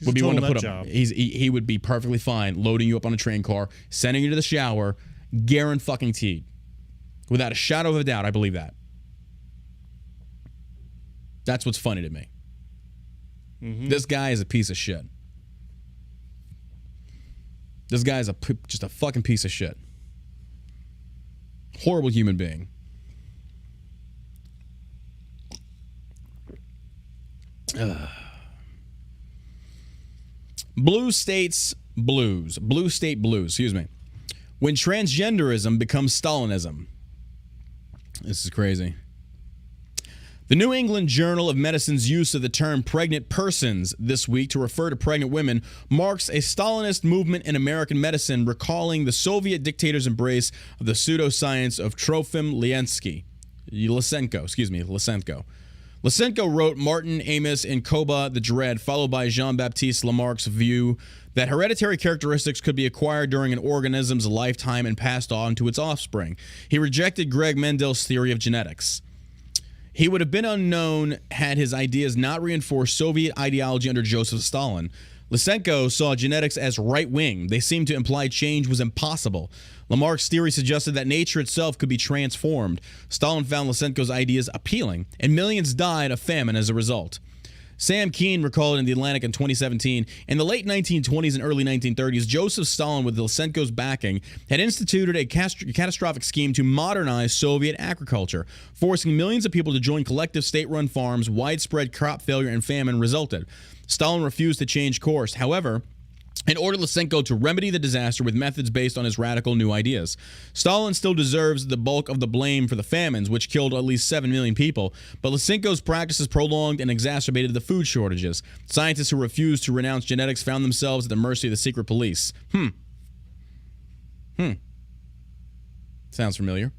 would be one to put up. He would be perfectly fine loading you up on a train car, sending you to the shower, guaranteed. Without a shadow of a doubt, I believe that. That's what's funny to me. This guy is a piece of shit. This guy is just a fucking piece of shit. Horrible human being. Blue State Blues, excuse me. When transgenderism becomes Stalinism. This is crazy. The New England Journal of Medicine's use of the term pregnant persons this week to refer to pregnant women marks a Stalinist movement in American medicine, recalling the Soviet dictator's embrace of the pseudoscience of Trofim Lysenko. Lysenko wrote Martin Amis in Koba the Dread, followed by Jean-Baptiste Lamarck's view that hereditary characteristics could be acquired during an organism's lifetime and passed on to its offspring. He rejected Greg Mendel's theory of genetics. He would have been unknown had his ideas not reinforced Soviet ideology under Joseph Stalin. Lysenko saw genetics as right-wing. They seemed to imply change was impossible. Lamarck's theory suggested that nature itself could be transformed. Stalin found Lysenko's ideas appealing, and millions died of famine as a result. Sam Keane recalled in The Atlantic in 2017, in the late 1920s and early 1930s, Joseph Stalin, with Lysenko's backing, had instituted a catastrophic scheme to modernize Soviet agriculture, forcing millions of people to join collective state-run farms. Widespread crop failure and famine resulted. Stalin refused to change course. However, and ordered Lysenko to remedy the disaster with methods based on his radical new ideas. Stalin still deserves the bulk of the blame for the famines, which killed at least 7 million people, but Lysenko's practices prolonged and exacerbated the food shortages. Scientists who refused to renounce genetics found themselves at the mercy of the secret police. Sounds familiar.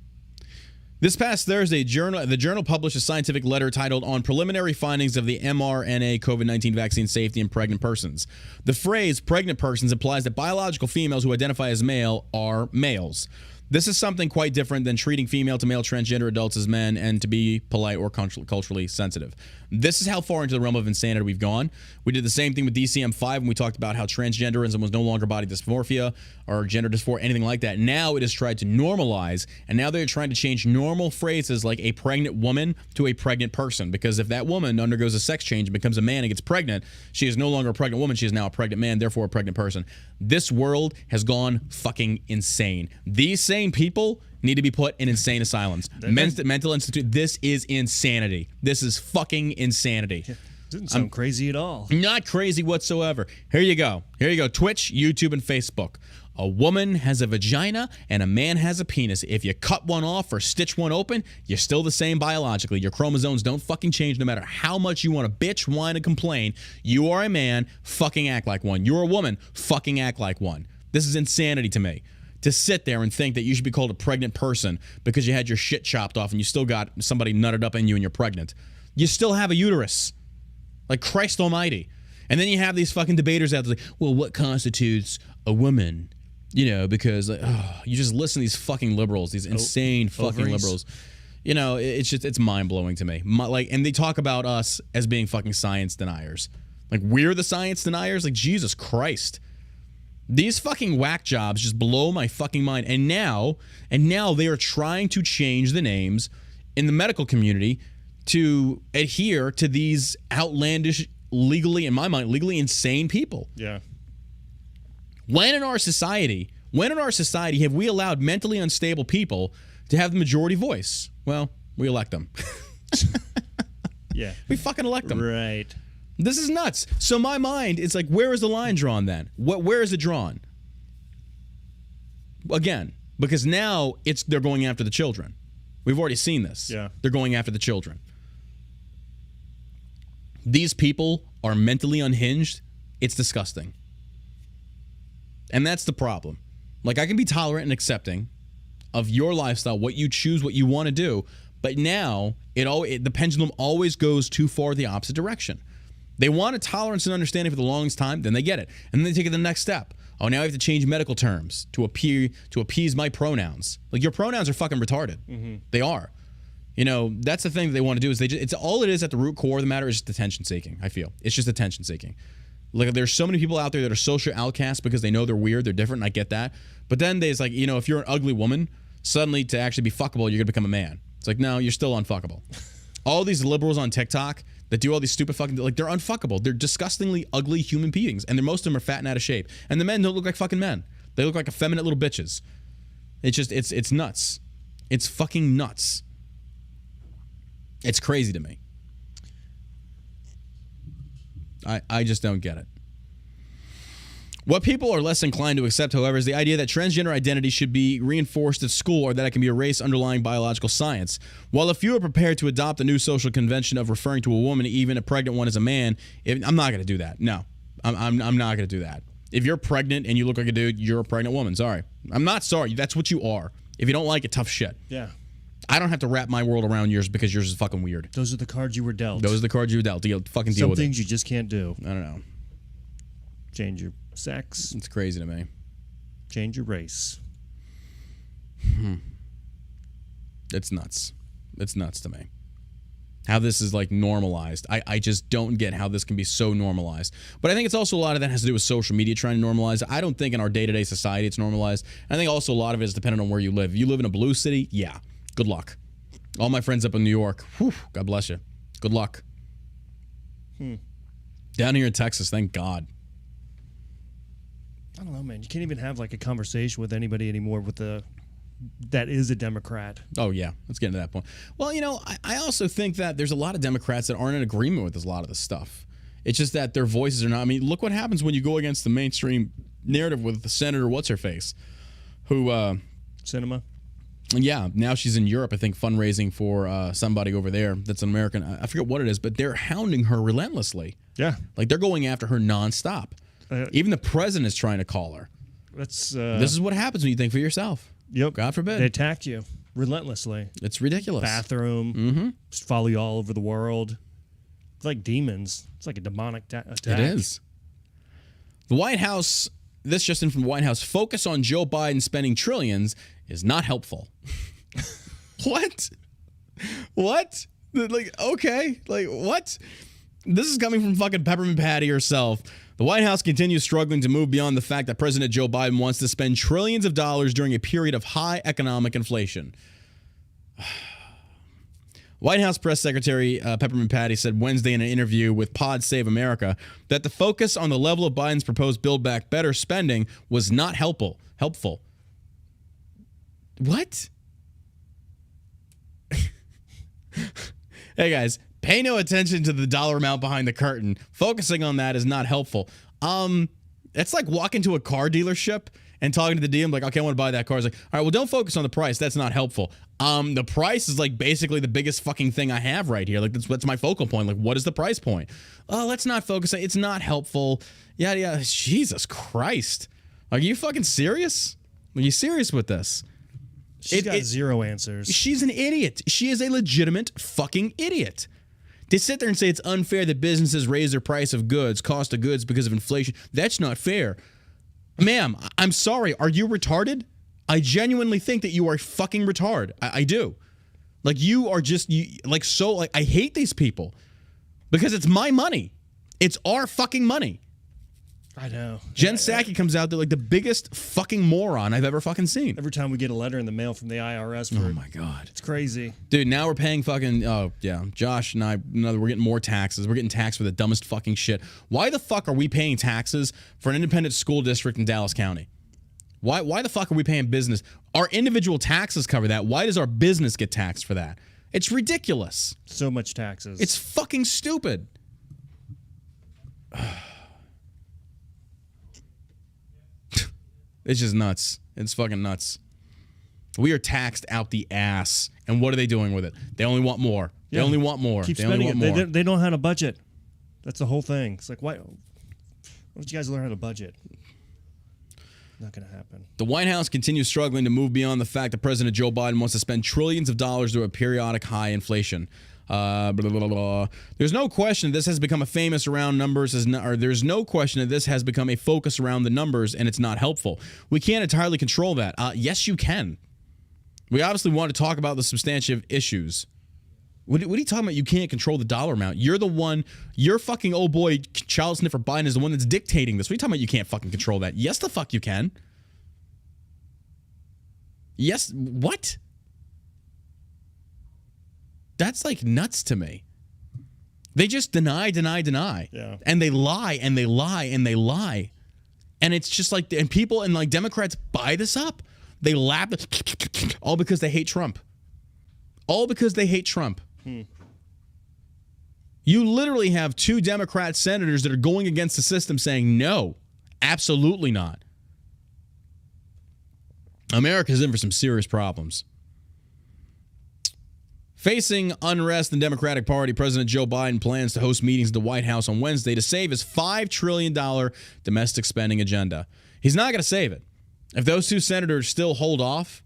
This past Thursday, the journal published a scientific letter titled On Preliminary Findings of the mRNA COVID-19 Vaccine Safety in Pregnant Persons. The phrase pregnant persons implies that biological females who identify as male are males. This is something quite different than treating female to male transgender adults as men and to be polite or culturally sensitive. This is how far into the realm of insanity we've gone. We did the same thing with DCM-5 when we talked about how transgenderism was no longer body dysmorphia or gender dysphoria, anything like that. Now it is tried to normalize, and now they're trying to change normal phrases like a pregnant woman to a pregnant person, because if that woman undergoes a sex change and becomes a man and gets pregnant, she is no longer a pregnant woman, she is now a pregnant man, therefore a pregnant person. This world has gone fucking insane. These same people need to be put in insane asylums. Mental institute. This is insanity. This is fucking insanity. Doesn't sound crazy at all. Not crazy whatsoever. Here you go. Here you go. Twitch, YouTube, and Facebook. A woman has a vagina and a man has a penis. If you cut one off or stitch one open, you're still the same biologically. Your chromosomes don't fucking change no matter how much you want to bitch, whine, and complain. You are a man, fucking act like one. You're a woman, fucking act like one. This is insanity to me. To sit there and think that you should be called a pregnant person because you had your shit chopped off and you still got somebody nutted up in you and you're pregnant. You still have a uterus. Like Christ almighty. And then you have these fucking debaters out there like, well, what constitutes a woman? You know, because you just listen to these fucking liberals, these insane fucking liberals. You know, it's mind-blowing to me. And they talk about us as being fucking science deniers. Like, we're the science deniers? Like, Jesus Christ. These fucking whack jobs just blow my fucking mind. And now they are trying to change the names in the medical community to adhere to these outlandish, legally, in my mind, legally insane people. Yeah. When in our society have we allowed mentally unstable people to have the majority voice? Well, we elect them. Yeah. We fucking elect them. Right. This is nuts. So my mind, it's like, where is the line drawn then? Where is it drawn? Again, because now they're going after the children. We've already seen this. Yeah. They're going after the children. These people are mentally unhinged. It's disgusting. And that's the problem. Like, I can be tolerant and accepting of your lifestyle, what you choose, what you want to do, but now the pendulum always goes too far the opposite direction. They want a tolerance and understanding for the longest time, then they get it. And then they take it to the next step. Oh, now I have to change medical terms to appease my pronouns. Like, your pronouns are fucking retarded. Mm-hmm. They are. You know, that's the thing that they want to do is it's all it is at the root core of the matter is just attention seeking, I feel. It's just attention seeking. Like, there's so many people out there that are social outcasts because they know they're weird, they're different, and I get that. But then there's like, you know, if you're an ugly woman, suddenly to actually be fuckable, you're going to become a man. It's like, no, you're still unfuckable. All these liberals on TikTok that do all these stupid fucking, like, they're unfuckable. They're disgustingly ugly human beings, and most of them are fat and out of shape. And the men don't look like fucking men. They look like effeminate little bitches. It's just, it's nuts. It's fucking nuts. It's crazy to me. I just don't get it. What people are less inclined to accept, however, is the idea that transgender identity should be reinforced at school or that it can be erased underlying biological science. While a few are prepared to adopt the new social convention of referring to a woman, even a pregnant one, as a man, I'm not going to do that. No, I'm not going to do that. If you're pregnant and you look like a dude, you're a pregnant woman. Sorry. I'm not sorry. That's what you are. If you don't like it, tough shit. Yeah. I don't have to wrap my world around yours because yours is fucking weird. Those are the cards you were dealt. Those are the cards you were dealt. Fucking deal with it. Some things you just can't do. I don't know. Change your sex. It's crazy to me. Change your race. It's nuts. It's nuts to me. How this is like normalized. I just don't get how this can be so normalized. But I think it's also a lot of that has to do with social media trying to normalize it. I don't think in our day-to-day society it's normalized. I think also a lot of it is dependent on where you live. If you live in a blue city, yeah. Good luck. All my friends up in New York, whew, God bless you. Good luck. Down here in Texas, thank God. I don't know, man. You can't even have like a conversation with anybody anymore that is a Democrat. Oh, yeah. Let's get into that point. Well, you know, I also think that there's a lot of Democrats that aren't in agreement with a lot of this stuff. It's just that their voices are not. I mean, look what happens when you go against the mainstream narrative with the Senator What's-Her-Face, who... Cinema? Yeah, now she's in Europe, I think, fundraising for somebody over there that's an American. I forget what it is, but they're hounding her relentlessly. Yeah. Like, they're going after her nonstop. Even the president is trying to call her. This is what happens when you think for yourself. Yep. God forbid. They attack you relentlessly. It's ridiculous. Bathroom. Just follow you all over the world. It's like demons. It's like a demonic attack. It is. The White House, this just in from the White House, focus on Joe Biden spending trillions is not helpful. What? What? Like, okay. Like, what? This is coming from fucking Peppermint Patty herself. The White House continues struggling to move beyond the fact that President Joe Biden wants to spend trillions of dollars during a period of high economic inflation. White House Press Secretary Peppermint Patty said Wednesday in an interview with Pod Save America that the focus on the level of Biden's proposed Build Back Better spending was not helpful. What? Hey guys, pay no attention to the dollar amount behind the curtain. Focusing on that is not helpful. It's like walking to a car dealership and talking to the DM like, okay, I want to buy that car. It's like, all right, well, don't focus on the price. That's not helpful. The price is like basically the biggest fucking thing I have right here. Like that's my focal point. Like, what is the price point? Oh, let's not focus. It's not helpful. Yeah. Jesus Christ. Are you fucking serious? Are you serious with this? She's got zero answers. She's an idiot. She is a legitimate fucking idiot. To sit there and say it's unfair that businesses raise their price of goods, cost of goods because of inflation, that's not fair. Ma'am, I'm sorry. Are you retarded? I genuinely think that you are fucking retarded. I do. Like, you are just, I hate these people because it's my money. It's our fucking money. I know. Jen Psaki comes out there like the biggest fucking moron I've ever fucking seen. Every time we get a letter in the mail from the IRS. Oh my God. It's crazy. Dude, now we're paying fucking, oh yeah, Josh and I, we're getting more taxes. We're getting taxed for the dumbest fucking shit. Why the fuck are we paying taxes for an independent school district in Dallas County? Why the fuck are we paying business? Our individual taxes cover that. Why does our business get taxed for that? It's ridiculous. So much taxes. It's fucking stupid. It's just nuts. It's fucking nuts. We are taxed out the ass. And what are they doing with it? They only want more. They only want more. Keep they spending only want it. more. They don't have a budget. That's the whole thing. It's like, why don't you guys learn how to budget? Not going to happen. The White House continues struggling to move beyond the fact that President Joe Biden wants to spend trillions of dollars through a periodic high inflation. There's no question this has become a famous around numbers, there's no question that this has become a focus around the numbers, and it's not helpful. We can't entirely control that. Yes, you can. We obviously want to talk about the substantive issues. What are you talking about? You can't control the dollar amount. You're the one, your fucking old boy, child sniffer Biden is the one that's dictating this. What are you talking about? You can't fucking control that. Yes, the fuck you can. Yes, what? That's like nuts to me. They just deny. Yeah. And they lie and they lie and they lie. And it's just like, and people and like Democrats buy this up. They laugh, all because they hate Trump. All because they hate Trump. You literally have two Democrat senators that are going against the system saying, no, absolutely not. America's in for some serious problems. Facing unrest in the Democratic Party, President Joe Biden plans to host meetings at the White House on Wednesday to save his $5 trillion domestic spending agenda. He's not going to save it. If those two senators still hold off,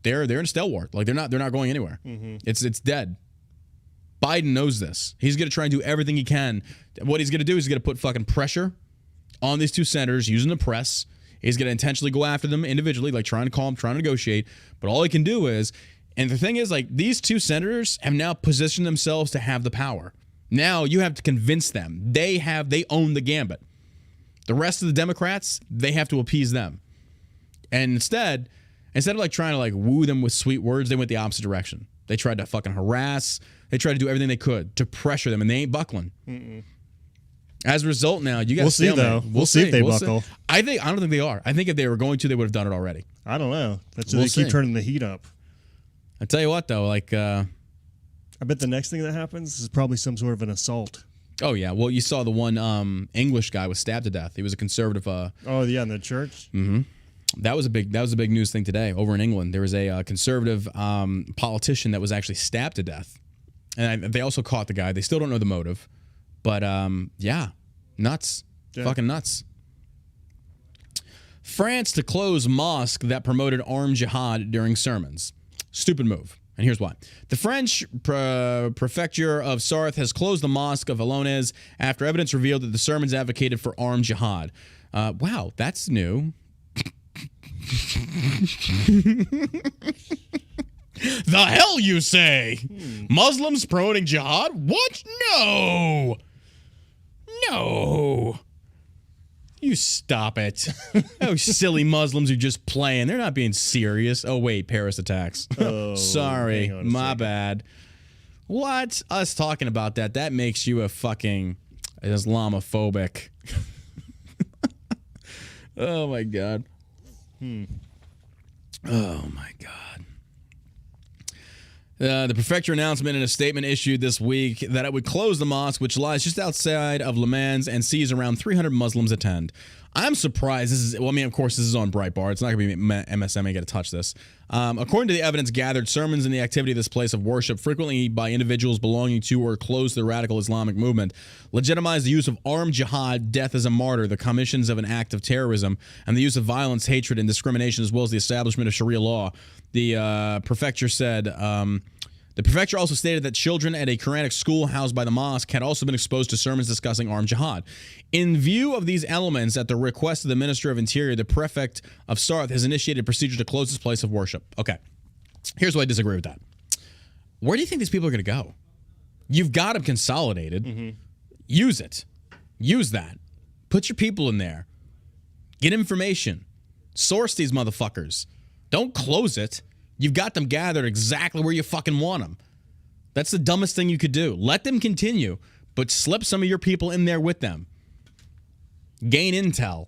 they're in a stalwart. Like they're not going anywhere. Mm-hmm. It's dead. Biden knows this. He's going to try and do everything he can. What he's going to do is he's going to put fucking pressure on these two senators using the press. He's going to intentionally go after them individually, like trying to call them, trying to negotiate. But all he can do is, and the thing is, like, these two senators have now positioned themselves to have the power. Now you have to convince them. They own the gambit. The rest of the Democrats, they have to appease them. And instead of like trying to like woo them with sweet words, they went the opposite direction. They tried to fucking harass. They tried to do everything they could to pressure them, and they ain't buckling. Mm-mm. As a result, now you got. We'll see though. We'll see if they buckle. I don't think they are. I think if they were going to, they would have done it already. I don't know. They keep turning the heat up. I tell you what, though, like I bet the next thing that happens is probably some sort of an assault. Oh yeah, well you saw the one English guy was stabbed to death. He was a conservative. Oh yeah, in the church. Mm-hmm. That was a big news thing today over in England. There was a conservative politician that was actually stabbed to death, and they also caught the guy. They still don't know the motive, but yeah, nuts, fucking nuts. France to close mosque that promoted armed jihad during sermons. Stupid move. And here's why. The French prefecture of Sarthe has closed the mosque of Alonez after evidence revealed that the sermons advocated for armed jihad. Wow, that's new. The hell you say? Muslims promoting jihad? What? No. No. You stop it. Oh, silly Muslims are just playing. They're not being serious. Oh, wait, Paris attacks. Oh, sorry. hang on a My second. bad. What? Us talking about that, that makes you a fucking Islamophobic. Oh, my God. Oh, my God. The prefecture announcement in a statement issued this week that it would close the mosque, which lies just outside of Le Mans and sees around 300 Muslims attend. I'm surprised. This is, well, I mean, of course, this is on Breitbart. It's not going to be MSM ain't going to touch this. According to the evidence gathered, sermons and the activity of this place of worship, frequently by individuals belonging to or close to the radical Islamic movement, legitimize the use of armed jihad, death as a martyr, the commissions of an act of terrorism, and the use of violence, hatred, and discrimination, as well as the establishment of Sharia law. The prefecture said... The prefecture also stated that children at a Quranic school housed by the mosque had also been exposed to sermons discussing armed jihad. In view of these elements, at the request of the Minister of Interior, the prefect of Sarth has initiated a procedure to close this place of worship. Okay, here's why I disagree with that. Where do you think these people are going to go? You've got them consolidated. Mm-hmm. Use it. Use that. Put your people in there. Get information. Source these motherfuckers. Don't close it. You've got them gathered exactly where you fucking want them. That's the dumbest thing you could do. Let them continue, but slip some of your people in there with them. Gain intel.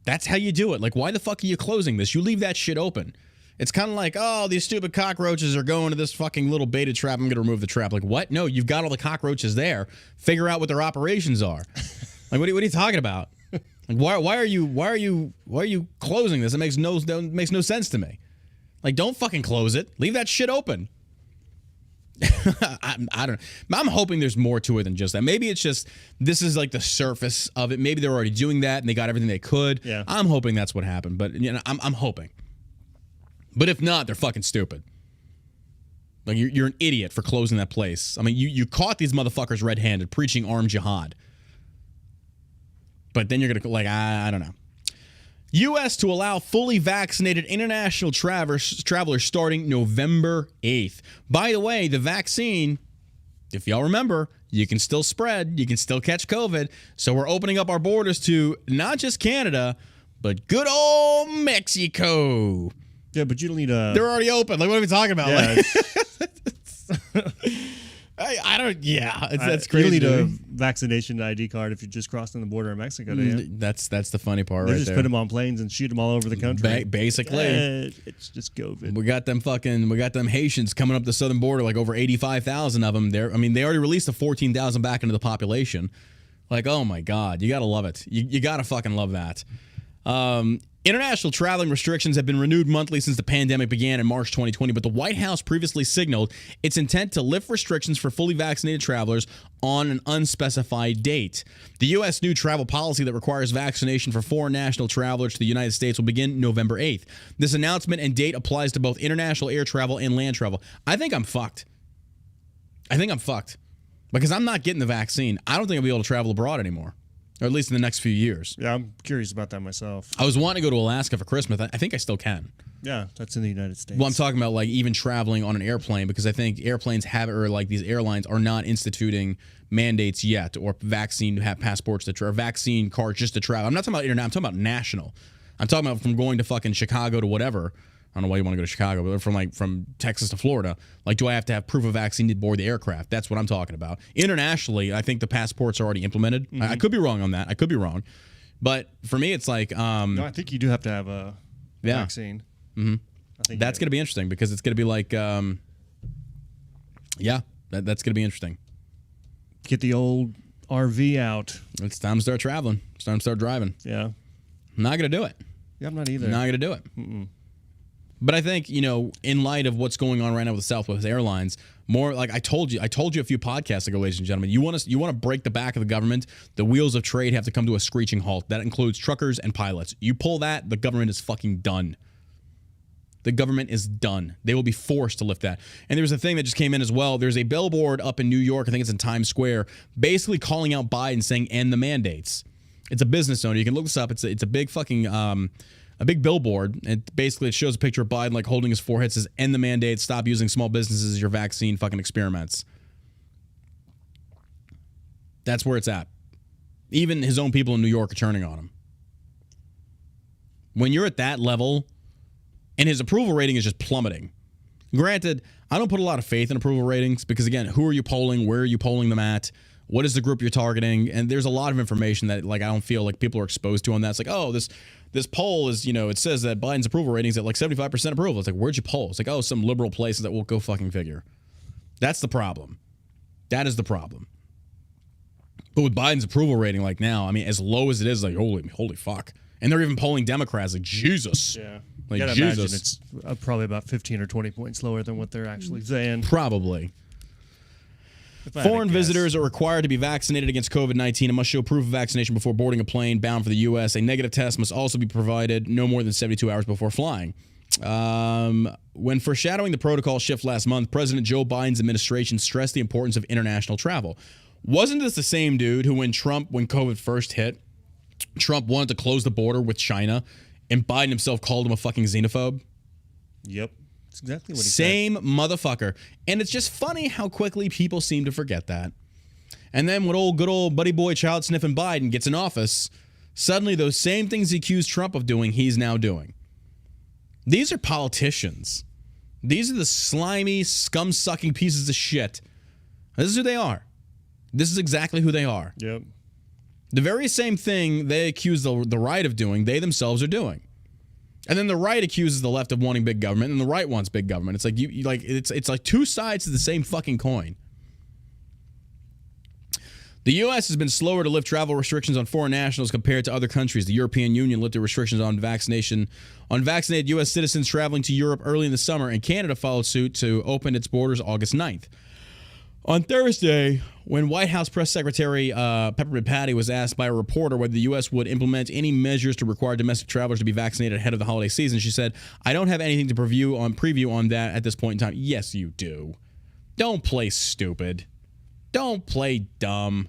That's how you do it. Like, why the fuck are you closing this? You leave that shit open. It's kind of like, oh, these stupid cockroaches are going to this fucking little beta trap. I'm going to remove the trap. Like, what? No, you've got all the cockroaches there. Figure out what their operations are. Like, what are you talking about? Like, why are you closing this? It makes no sense to me. Like, don't fucking close it. Leave that shit open. I don't know. I'm hoping there's more to it than just that. Maybe it's just, this is like the surface of it. Maybe they're already doing that and they got everything they could. Yeah. I'm hoping that's what happened. But, you know, I'm hoping. But if not, they're fucking stupid. Like, you're an idiot for closing that place. I mean, you caught these motherfuckers red-handed preaching armed jihad. But then you're going to, like, I don't know. U.S. to allow fully vaccinated international travelers starting November 8th. By the way, the vaccine, if y'all remember, you can still spread. You can still catch COVID. So we're opening up our borders to not just Canada, but good old Mexico. Yeah, but you don't need a... They're already open. Like, what are we talking about? Yeah, Like, I don't... Yeah, that's crazy. You don't need a vaccination ID card if you're just crossing the border in Mexico, do you? That's the funny part They right just there. put them on planes and shoot them all over the country. Basically. It's just COVID. We got them Haitians coming up the southern border, like over 85,000 of them there. I mean, they already released the 14,000 back into the population. Like, oh my God, you gotta love it. You gotta fucking love that. International traveling restrictions have been renewed monthly since the pandemic began in March 2020, but the White House previously signaled its intent to lift restrictions for fully vaccinated travelers on an unspecified date. The U.S. new travel policy that requires vaccination for foreign national travelers to the United States will begin November 8th. This announcement and date applies to both international air travel and land travel. I think I'm fucked. Because I'm not getting the vaccine. I don't think I'll be able to travel abroad anymore. Or at least in the next few years. Yeah, I'm curious about that myself. I was wanting to go to Alaska for Christmas. I think I still can. Yeah, that's in the United States. Well, I'm talking about like even traveling on an airplane because I think airplanes have, or like these airlines are not instituting mandates yet, or vaccine to have passports to travel, vaccine cards just to travel. I'm not talking about internet. I'm talking about national. I'm talking about from going to fucking Chicago to whatever. I don't know why you want to go to Chicago, but from Texas to Florida. Like, do I have to have proof of vaccine to board the aircraft? That's what I'm talking about. Internationally, I think the passports are already implemented. Mm-hmm. I could be wrong on that. I could be wrong. But for me, it's like... no, I think you do have to have a vaccine. Mm-hmm. I think that's going to be interesting because it's going to be like... that's going to be interesting. Get the old RV out. It's time to start traveling. It's time to start driving. Yeah. I'm not going to do it. Yeah, I'm not either. I'm not going to do it. Mm-mm. But I think, you know, in light of what's going on right now with the Southwest Airlines, more like I told you a few podcasts ago, ladies and gentlemen, you want to break the back of the government, the wheels of trade have to come to a screeching halt. That includes truckers and pilots. You pull that, the government is fucking done. The government is done. They will be forced to lift that. And there's a thing that just came in as well. There's a billboard up in New York, I think it's in Times Square, basically calling out Biden saying, end the mandates. It's a business owner. You can look this up. It's a big fucking a big billboard. And basically it shows a picture of Biden like holding his forehead. It says, "End the mandate. Stop using small businesses as your vaccine fucking experiments." That's where it's at. Even his own people in New York are turning on him. When you're at that level, and his approval rating is just plummeting. Granted, I don't put a lot of faith in approval ratings because, again, who are you polling? Where are you polling them at? What is the group you're targeting? And there's a lot of information that, like, I don't feel like people are exposed to on that. It's like, oh, this poll is, it says that Biden's approval rating is at like 75% approval. It's like, where'd you poll? It's like, oh, some liberal places that will go fucking figure. That's the problem. That is the problem. But with Biden's approval rating, like now, I mean, as low as it is, like, holy fuck. And they're even polling Democrats, like, Jesus. Yeah. Like, Jesus. Jesus. Imagine it's probably about 15 or 20 points lower than what they're actually saying. Probably. Foreign visitors are required to be vaccinated against COVID-19 and must show proof of vaccination before boarding a plane bound for the U.S. A negative test must also be provided no more than 72 hours before flying. When foreshadowing the protocol shift last month, President Joe Biden's administration stressed the importance of international travel. Wasn't this the same dude who, when COVID first hit, Trump wanted to close the border with China, and Biden himself called him a fucking xenophobe? Yep. That's exactly what he said. Same motherfucker. And it's just funny how quickly people seem to forget that. And then when good old buddy boy child sniffing Biden gets in office, suddenly those same things he accused Trump of doing, he's now doing. These are politicians. These are the slimy, scum-sucking pieces of shit. This is who they are. This is exactly who they are. Yep. The very same thing they accuse the right of doing, they themselves are doing. And then the right accuses the left of wanting big government, and the right wants big government. It's like it's like two sides to the same fucking coin. The U.S. has been slower to lift travel restrictions on foreign nationals compared to other countries. The European Union lifted restrictions on vaccinated U.S. citizens traveling to Europe early in the summer, and Canada followed suit to open its borders August 9th. On Thursday, when White House Press Secretary Peppermint Patty was asked by a reporter whether the U.S. would implement any measures to require domestic travelers to be vaccinated ahead of the holiday season, she said, "I don't have anything to preview on that at this point in time." Yes, you do. Don't play stupid. Don't play dumb.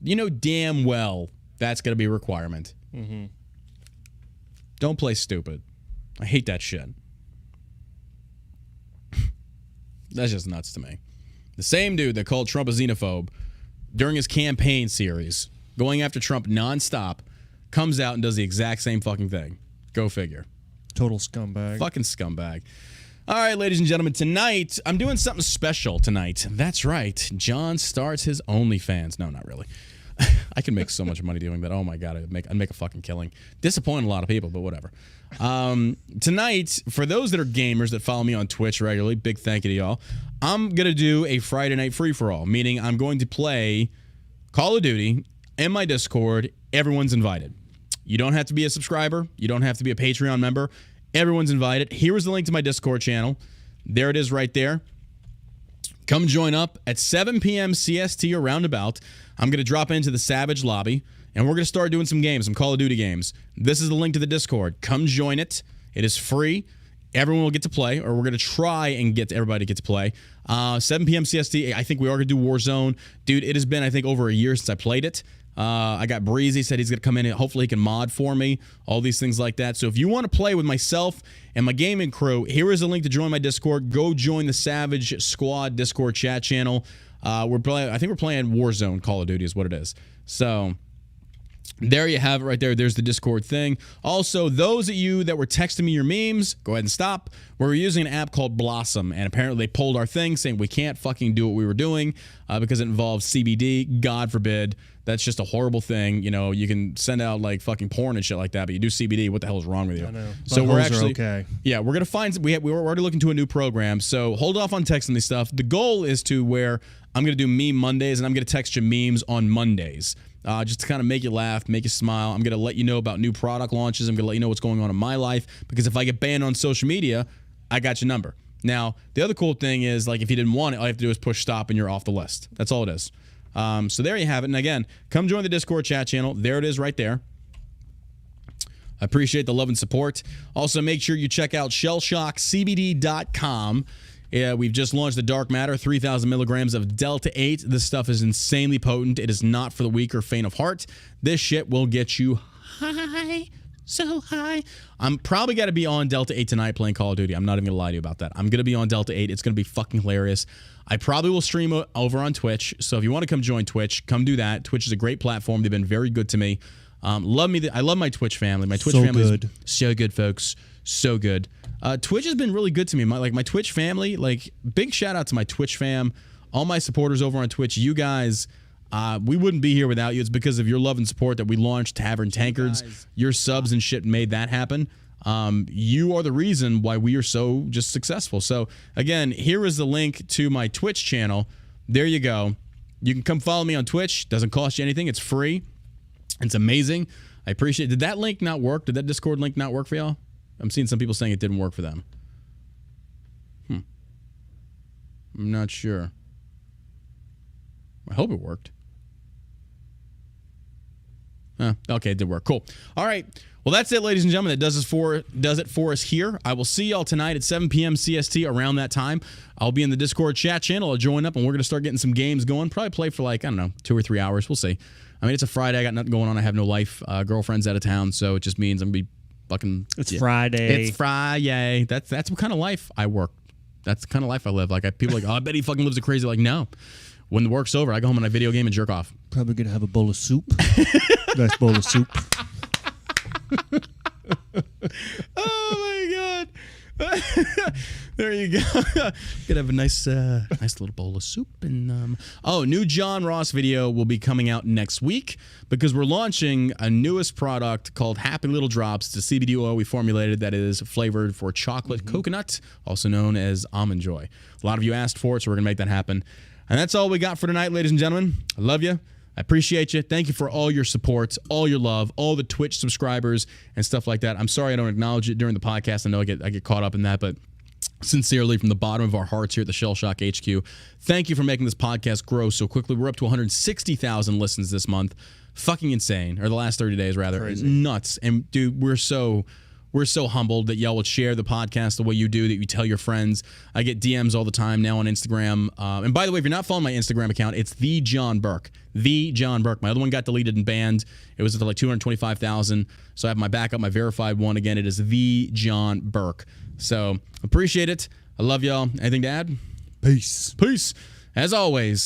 You know damn well that's going to be a requirement. Mm-hmm. Don't play stupid. I hate that shit. That's just nuts to me. The same dude that called Trump a xenophobe during his campaign series, going after Trump nonstop, comes out and does the exact same fucking thing. Go figure. Total scumbag. Fucking scumbag. All right, ladies and gentlemen, tonight, I'm doing something special tonight. That's right. John starts his OnlyFans. No, not really. I can make so much money doing that. Oh my God, I'd make a fucking killing. Disappoint a lot of people, but whatever. Tonight, for those that are gamers that follow me on Twitch regularly, big thank you to y'all. I'm going to do a Friday night free-for-all, meaning I'm going to play Call of Duty in my Discord. Everyone's invited. You don't have to be a subscriber. You don't have to be a Patreon member. Everyone's invited. Here is the link to my Discord channel. There it is right there. Come join up at 7 p.m. CST or roundabout. I'm going to drop into the Savage lobby, and we're going to start doing some games, some Call of Duty games. This is the link to the Discord. Come join it. It is free. Everyone will get to play, or we're going to try and get everybody to get to play. 7 p.m. CST, I think we are going to do Warzone. Dude, it has been, I think, over a year since I played it. I got Breezy, said he's going to come in and hopefully he can mod for me, all these things like that. So if you want to play with myself and my gaming crew, here is a link to join my Discord. Go join the Savage Squad Discord chat channel. I think we're playing Warzone Call of Duty is what it is. So there you have it right there. There's the Discord thing. Also, those of you that were texting me your memes, go ahead and stop. We're using an app called Blossom, and apparently they pulled our thing saying we can't fucking do what we were doing because it involves CBD. God forbid. That's just a horrible thing. You know, you can send out like fucking porn and shit like that, but you do CBD. What the hell is wrong with you? I know. So we're actually okay. Yeah, we're gonna find. We were already looking to a new program. So hold off on texting this stuff. The goal is to where I'm gonna do meme Mondays and I'm gonna text you memes on Mondays. Just to kind of make you laugh, make you smile. I'm going to let you know about new product launches. I'm going to let you know what's going on in my life. Because if I get banned on social media, I got your number. Now, the other cool thing is, like, if you didn't want it, all you have to do is push stop and you're off the list. That's all it is. So there you have it. And again, come join the Discord chat channel. There it is right there. I appreciate the love and support. Also, make sure you check out shellshockcbd.com. Yeah, we've just launched the Dark Matter, 3,000 milligrams of Delta 8. This stuff is insanely potent. It is not for the weak or faint of heart. This shit will get you high, so high. I'm probably got to be on Delta 8 tonight playing Call of Duty. I'm not even going to lie to you about that. I'm going to be on Delta 8. It's going to be fucking hilarious. I probably will stream over on Twitch. So if you want to come join Twitch, come do that. Twitch is a great platform. They've been very good to me. I love my Twitch family. My Twitch family is so good, folks. So good. Twitch has been really good to me. My Twitch family, big shout out to my Twitch fam, all my supporters over on Twitch. You guys, we wouldn't be here without you. It's because of your love and support that we launched Tavern Tankards. Your subs and shit made that happen. You are the reason why we are so just successful. So again, here is the link to my Twitch channel. There you go. You can come follow me on Twitch. Doesn't cost you anything. It's free. It's amazing. I appreciate it. Did that link not work? Did that Discord link not work for y'all? I'm seeing some people saying it didn't work for them. I'm not sure. I hope it worked. Okay, it did work. Cool. All right. Well, that's it, ladies and gentlemen. That does it for us here. I will see y'all tonight at 7 p.m. CST around that time. I'll be in the Discord chat channel. I'll join up, and we're going to start getting some games going. Probably play for 2 or 3 hours. We'll see. I mean, it's a Friday. I got nothing going on. I have no life. Girlfriend's out of town, so it just means I'm going to be fucking... It's Friday. It's Friday. That's what kind of life I work. That's the kind of life I live. People are like, oh, I bet he fucking lives a crazy... No. When the work's over, I go home and I video game and jerk off. Probably going to have a bowl of soup. Nice bowl of soup. Oh, my God. There you go. Gonna have a nice little bowl of soup. And new John Ross video will be coming out next week because we're launching a newest product called Happy Little Drops. It's a CBD oil we formulated that is flavored for chocolate coconut, also known as Almond Joy. A lot of you asked for it, so we're gonna make that happen. And that's all we got for tonight, ladies and gentlemen. I love you. I appreciate you. Thank you for all your support, all your love, all the Twitch subscribers and stuff like that. I'm sorry I don't acknowledge it during the podcast. I know I get caught up in that, but sincerely, from the bottom of our hearts here at the Shell Shock HQ, thank you for making this podcast grow so quickly. We're up to 160,000 listens this month. Fucking insane. Or the last 30 days, rather. Crazy. Nuts. And, dude, we're so humbled that y'all would share the podcast the way you do, that you tell your friends. I get DMs all the time now on Instagram. And by the way, if you're not following my Instagram account, it's The John Burke. The John Burke. My other one got deleted and banned. It was at 225,000. So I have my backup, my verified one. Again, it is The John Burke. So appreciate it. I love y'all. Anything to add? Peace. Peace. As always.